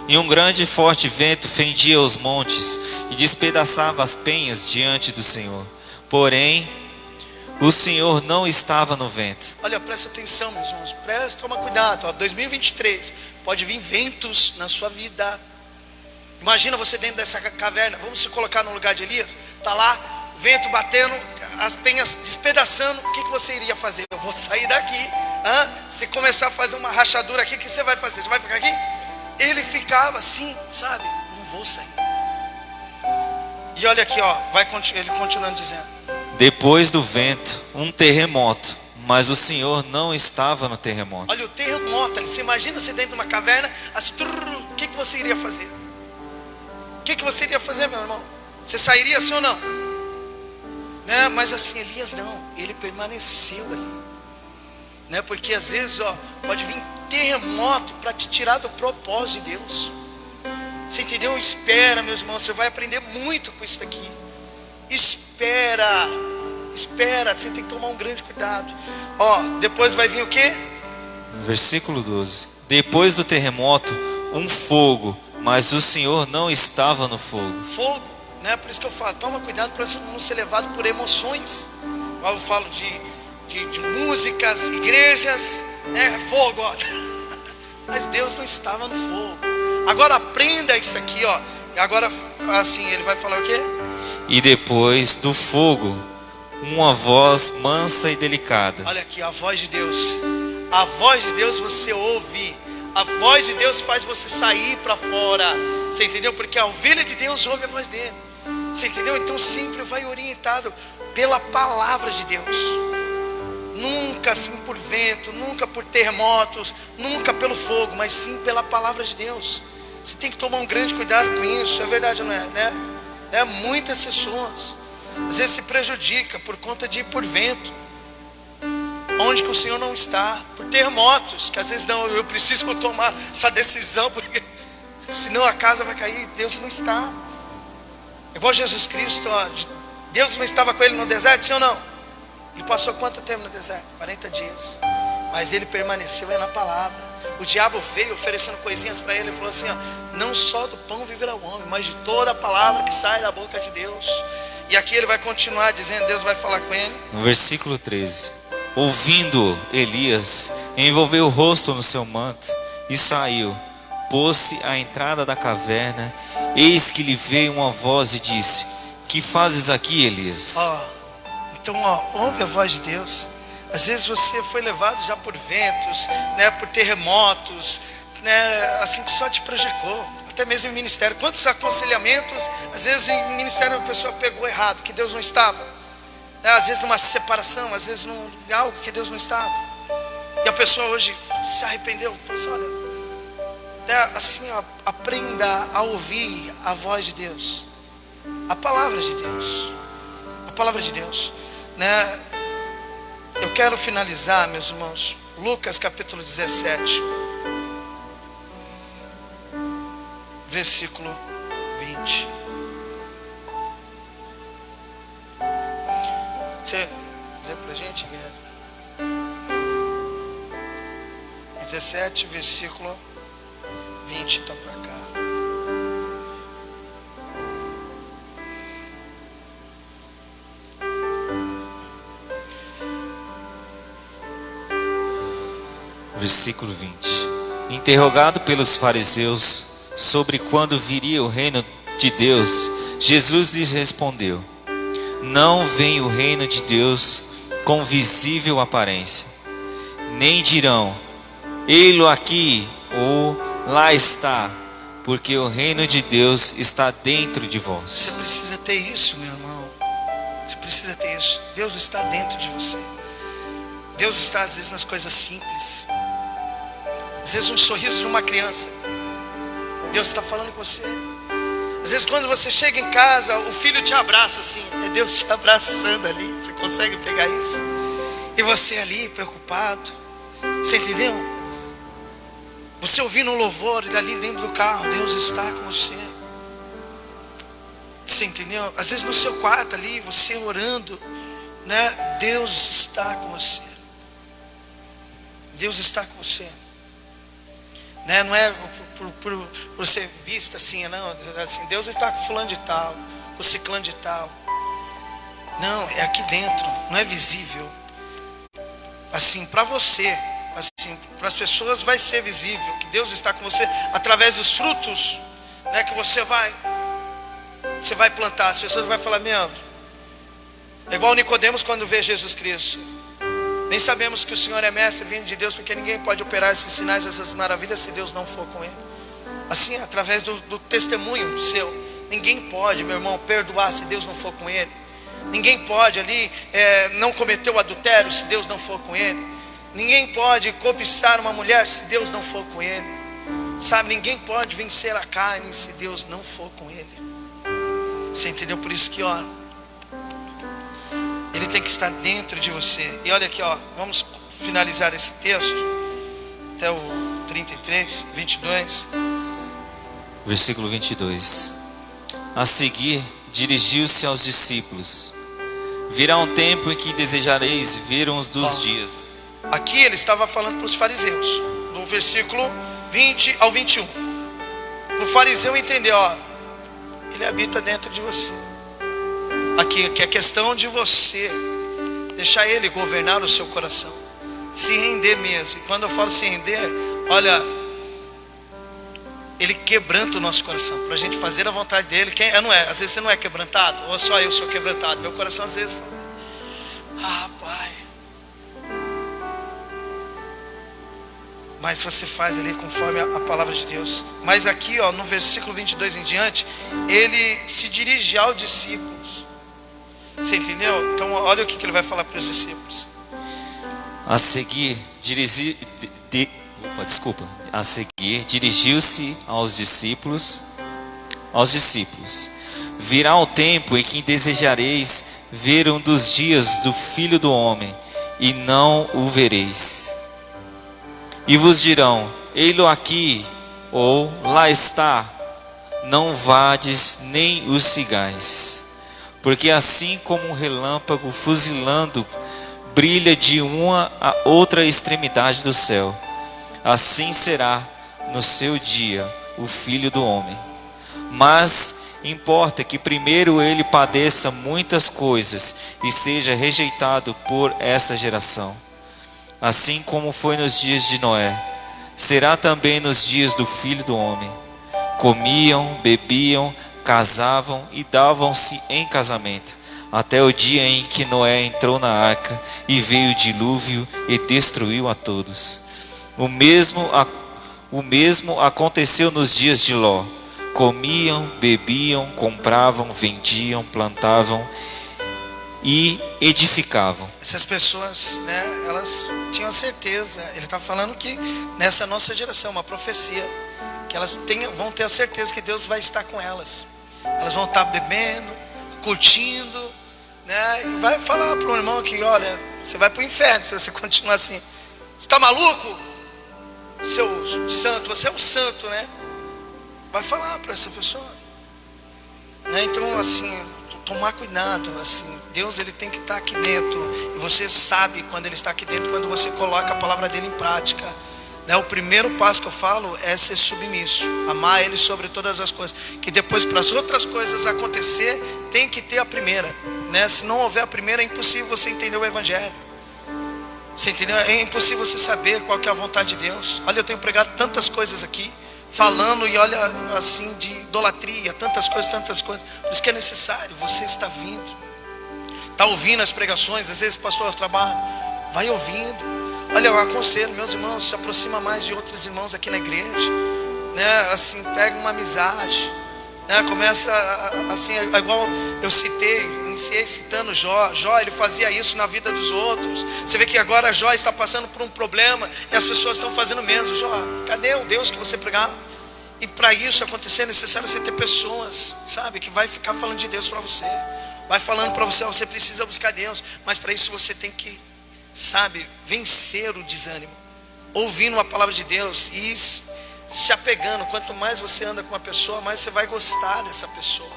e um grande e forte vento fendia os montes e despedaçava as penhas diante do Senhor. Porém o Senhor não estava no vento. Olha, presta atenção, meus irmãos, toma cuidado, ó, 2023, pode vir ventos na sua vida. Imagina você dentro dessa caverna, vamos se colocar no lugar de Elias, está lá, vento batendo, as penhas despedaçando, o que você iria fazer? Eu vou sair daqui. Se começar a fazer uma rachadura aqui, o que você vai fazer? Você vai ficar aqui? Ele ficava assim, sabe? Não vou sair. E olha aqui, ó, ele continuando dizendo: depois do vento, um terremoto, mas o Senhor não estava no terremoto. olha o terremoto, você imagina você dentro de uma caverna, assim, o que você iria fazer? O que você iria fazer, meu irmão? Você sairia assim ou não? Né? Mas assim, Elias não, ele permaneceu ali, né? Porque às vezes, ó, pode vir terremoto para te tirar do propósito de Deus. Você entendeu? Espera, meus irmãos, você vai aprender muito com isso daqui. Espera, você tem que tomar um grande cuidado. Ó, depois vai vir o quê? Versículo 12. Depois do terremoto, um fogo, mas o Senhor não estava no fogo. Fogo, né? Por isso que eu falo, toma cuidado para não ser levado por emoções. Eu falo de músicas, igrejas, né? Fogo, ó. Mas Deus não estava no fogo. Agora aprenda isso aqui, ó. E agora, assim, ele vai falar o quê? E depois do fogo, uma voz mansa e delicada. Olha aqui, a voz de Deus. A voz de Deus você ouve. A voz de Deus faz você sair para fora. Você entendeu? Porque a ovelha de Deus ouve a voz dele. Você entendeu? Então sempre vai orientado pela palavra de Deus. Nunca assim por vento, nunca por terremotos, nunca pelo fogo, mas sim pela palavra de Deus. Você tem que tomar um grande cuidado com isso. É verdade, não é? Né? Muitas pessoas às vezes se prejudica por conta de ir por vento, onde que o Senhor não está, por terremotos, que às vezes não, eu preciso tomar essa decisão, porque senão a casa vai cair. Deus não está. Igual Jesus Cristo, ó, Deus não estava com ele no deserto, sim ou não? Ele passou quanto tempo no deserto? 40 dias. Mas ele permaneceu aí na palavra. O diabo veio oferecendo coisinhas para ele e falou assim, ó, não só do pão viverá o homem, mas de toda a palavra que sai da boca de Deus. E aqui ele vai continuar dizendo, Deus vai falar com ele. No versículo 13. Ouvindo Elias, envolveu o rosto no seu manto e saiu, pôs-se à entrada da caverna. Eis que lhe veio uma voz e disse: que fazes aqui, Elias? Então, ó, ouve a voz de Deus. Às vezes você foi levado já por ventos, né, por terremotos, né, assim que só te prejudicou. Até mesmo em ministério. Quantos aconselhamentos, às vezes em ministério a pessoa pegou errado, que Deus não estava. Né, às vezes numa separação, às vezes em algo que Deus não estava. E a pessoa hoje se arrependeu. Falou assim, olha, né, assim, ó, aprenda a ouvir a voz de Deus. A palavra de Deus. A palavra de Deus. Né? Eu quero finalizar, meus irmãos, Lucas capítulo 17, versículo 20. Você lê pra gente, Guilherme? 17, versículo 20, então pra cá. Versículo 20. Interrogado pelos fariseus sobre quando viria o reino de Deus, Jesus lhes respondeu: não vem o reino de Deus com visível aparência, nem dirão, ei-lo aqui ou lá está, porque o reino de Deus está dentro de vós. Você precisa ter isso, meu irmão. Você precisa ter isso. Deus está dentro de você. Deus está às vezes nas coisas simples. Às vezes um sorriso de uma criança. Deus está falando com você. Às vezes quando você chega em casa, o filho te abraça assim. É Deus te abraçando ali. Você consegue pegar isso? E você ali preocupado. Você entendeu? Você ouvindo um louvor ali dentro do carro. Deus está com você. Você entendeu? Às vezes no seu quarto ali, você orando, né? Deus está com você. Deus está com você. Né? Não é por você vista assim, não. Assim, Deus está com fulano de tal, com ciclano de tal. Não, é aqui dentro, não é visível. Assim, para você, assim, para as pessoas vai ser visível que Deus está com você através dos frutos, né, que você vai plantar. As pessoas vão falar, meu, é igual Nicodemos quando vê Jesus Cristo. Nem sabemos que o Senhor é mestre vindo de Deus, porque ninguém pode operar esses sinais, essas maravilhas, se Deus não for com ele. Assim, através do testemunho seu. Ninguém pode, meu irmão, perdoar se Deus não for com ele. Ninguém pode ali não cometer o adultério se Deus não for com ele. Ninguém pode cobiçar uma mulher se Deus não for com ele. Sabe, ninguém pode vencer a carne se Deus não for com ele. Você entendeu? Por isso que, ó, ele tem que estar dentro de você. E olha aqui, ó, vamos finalizar esse texto até o 33, 22. Versículo 22. A seguir, dirigiu-se aos discípulos: virá um tempo em que desejareis ver uns dos dias. Aqui ele estava falando para os fariseus, do versículo 20 ao 21. Para o fariseu entender, ó, ele habita dentro de você. Aqui que é questão de você deixar ele governar o seu coração, se render mesmo. E quando eu falo se render, olha, ele quebranta o nosso coração para a gente fazer a vontade dele. Não é? Às vezes você não é quebrantado, ou só eu sou quebrantado. Meu coração às vezes fala, Pai. Mas você faz ali conforme a palavra de Deus. Mas aqui, ó, no versículo 22 em diante, ele se dirige aos discípulos. Você entendeu? Então olha o que ele vai falar para os discípulos. A seguir, dirigiu-se aos discípulos. Virá o tempo em que desejareis ver um dos dias do Filho do Homem, e não o vereis. E vos dirão, ei-lo aqui, ou lá está, não vades nem os sigais. Porque assim como um relâmpago fuzilando brilha de uma a outra extremidade do céu, assim será no seu dia o Filho do Homem. Mas importa que primeiro ele padeça muitas coisas e seja rejeitado por esta geração. Assim como foi nos dias de Noé, será também nos dias do Filho do Homem. Comiam, bebiam, casavam e davam-se em casamento, até o dia em que Noé entrou na arca e veio o dilúvio e destruiu a todos. O mesmo aconteceu nos dias de Ló. Comiam, bebiam, compravam, vendiam, plantavam e edificavam. Essas pessoas, né, elas tinham certeza. Ele está falando que nessa nossa geração, uma profecia, que elas vão ter a certeza que Deus vai estar com elas. Elas vão estar bebendo, curtindo, né, e vai falar para o irmão que, olha, você vai para o inferno se você continuar assim. Você está maluco? Seu santo, você é um santo, né? Vai falar para essa pessoa, né? Então, assim, tomar cuidado, assim, Deus, ele tem que estar aqui dentro, e você sabe quando ele está aqui dentro, quando você coloca a palavra dele em prática, né? O primeiro passo que eu falo é ser submisso, amar ele sobre todas as coisas, que depois para as outras coisas acontecer, tem que ter a primeira, né? Se não houver a primeira, é impossível você entender o evangelho. Você entendeu? É impossível você saber qual que é a vontade de Deus. Olha, eu tenho pregado tantas coisas aqui, falando, e olha, assim, de idolatria, tantas coisas. Por isso que é necessário, você está vindo, está ouvindo as pregações. Às vezes, pastor, eu trabalho, vai ouvindo. Olha, eu aconselho, meus irmãos, se aproxima mais de outros irmãos aqui na igreja, né? Assim, pega uma amizade, né? Começa, assim, igual eu iniciei citando Jó. Jó, ele fazia isso na vida dos outros. Você vê que agora Jó está passando por um problema e as pessoas estão fazendo o mesmo. Jó, cadê o Deus que você pregava? E para isso acontecer é necessário você ter pessoas, sabe, que vai ficar falando de Deus para você, vai falando para você, você precisa buscar Deus. Mas para isso você tem que, sabe, vencer o desânimo, ouvindo a palavra de Deus e se apegando. Quanto mais você anda com uma pessoa, mais você vai gostar dessa pessoa,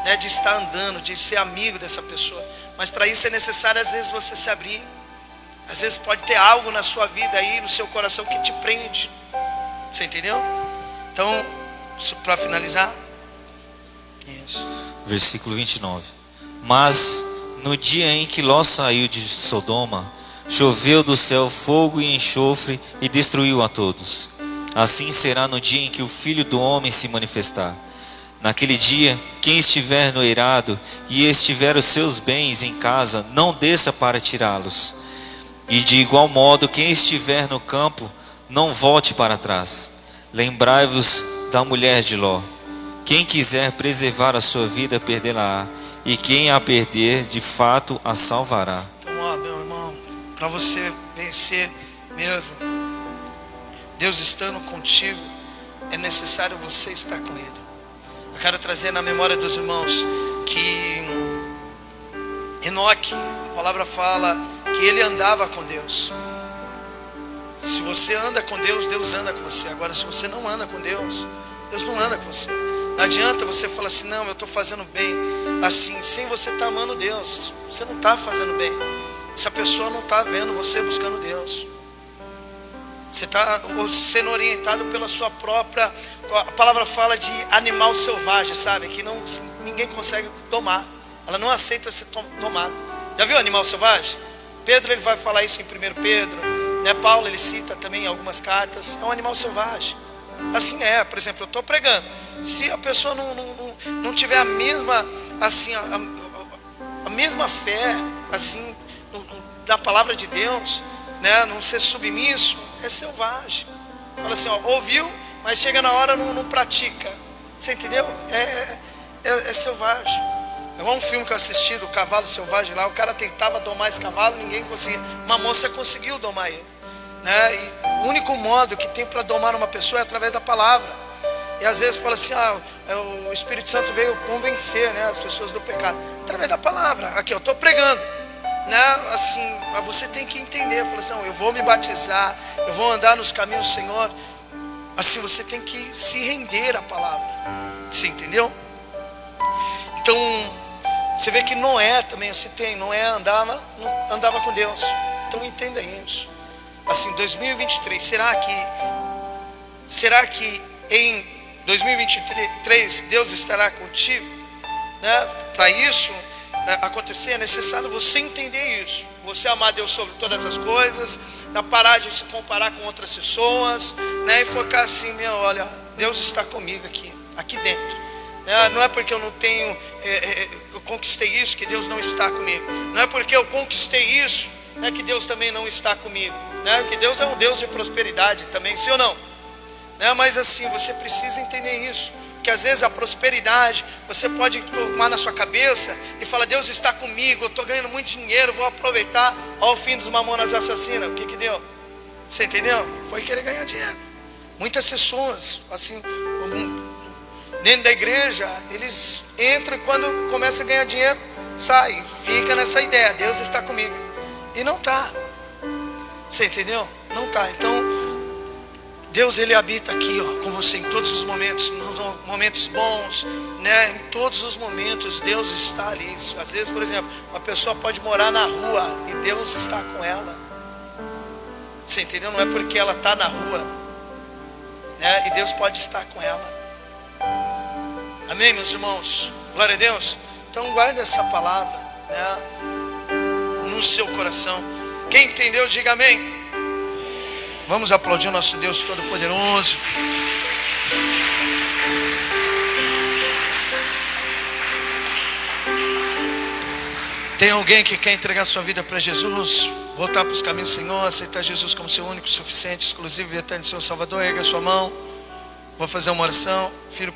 né? De estar andando, de ser amigo dessa pessoa. Mas para isso é necessário, às vezes, você se abrir. Às vezes pode ter algo na sua vida aí, no seu coração, que te prende. Você entendeu? Então, para finalizar, isso. Versículo 29. Mas no dia em que Ló saiu de Sodoma, choveu do céu fogo e enxofre e destruiu a todos. Assim será no dia em que o Filho do Homem se manifestar. Naquele dia, quem estiver no eirado e estiver os seus bens em casa, não desça para tirá-los. E de igual modo, quem estiver no campo, não volte para trás. Lembrai-vos da mulher de Ló. Quem quiser preservar a sua vida, perdê-la-á. E quem a perder, de fato a salvará. Então, ó, meu irmão, para você vencer mesmo, Deus estando contigo, é necessário você estar com Ele. Eu quero trazer na memória dos irmãos que Enoque, a palavra fala que ele andava com Deus. Se você anda com Deus, Deus anda com você. Agora, se você não anda com Deus, Deus não anda com você. Não adianta você falar assim, não, eu estou fazendo bem, assim, sem você estar amando Deus. Você não está fazendo bem. Essa pessoa não está vendo você buscando Deus. Você está sendo orientado pela sua própria... A palavra fala de animal selvagem, sabe? Que ninguém consegue domar. Ela não aceita ser domada. Já viu animal selvagem? Pedro, ele vai falar isso em 1 Pedro, né? Paulo, ele cita também em algumas cartas. É um animal selvagem. Assim é, por exemplo, eu estou pregando. Se a pessoa não tiver a mesma, assim, a mesma fé, assim, da palavra de Deus, né? Não ser submisso, é selvagem. Fala assim, ó, ouviu, mas chega na hora não pratica. Você entendeu? É selvagem. É igual um filme que eu assisti do cavalo selvagem lá. O cara tentava domar esse cavalo, ninguém conseguia. Uma moça conseguiu domar ele, né? E o único modo que tem para domar uma pessoa é através da palavra. E às vezes fala assim, o Espírito Santo veio convencer, né, as pessoas do pecado. Através da palavra. Aqui eu estou pregando, né? Assim, você tem que entender. Fala assim, não, eu vou me batizar, eu vou andar nos caminhos do Senhor. Assim, você tem que se render à palavra. Você entendeu? Então, você vê que Noé também, Noé andava com Deus. Então entenda isso. Assim, 2023, será que em 2023 Deus estará contigo? Né? Para isso, né, acontecer, é necessário você entender isso. Você amar Deus sobre todas as coisas, parar de se comparar com outras pessoas, né? E focar assim, olha, Deus está comigo aqui dentro. Não é porque eu não tenho, eu conquistei isso que Deus não está comigo. Não é porque eu conquistei isso, que Deus também não está comigo. Que Deus é um Deus de prosperidade também, sim ou não? Mas assim, você precisa entender isso. Que às vezes a prosperidade, você pode tomar na sua cabeça e falar, Deus está comigo, eu estou ganhando muito dinheiro, vou aproveitar. Ao fim dos mamonas assassinas, o que deu? Você entendeu? Foi querer ganhar dinheiro. Muitas pessoas, assim, dentro da igreja, eles entram e quando começam a ganhar dinheiro, sai, fica nessa ideia, Deus está comigo. E não está. Você entendeu? Não está. Então, Deus, Ele habita aqui, com você em todos os momentos, nos momentos bons, em todos os momentos, Deus está ali. Às vezes, por exemplo, uma pessoa pode morar na rua e Deus está com ela. Você entendeu? Não é porque ela está na rua, e Deus pode estar com ela. Amém, meus irmãos? Glória a Deus. Então guarde essa palavra, no seu coração. Quem entendeu, diga amém. Vamos aplaudir o nosso Deus Todo-Poderoso. Tem alguém que quer entregar sua vida para Jesus? Voltar para os caminhos do Senhor, aceitar Jesus como seu único, suficiente, exclusivo e eterno Senhor Salvador? Erga sua mão. Vou fazer uma oração. Filho,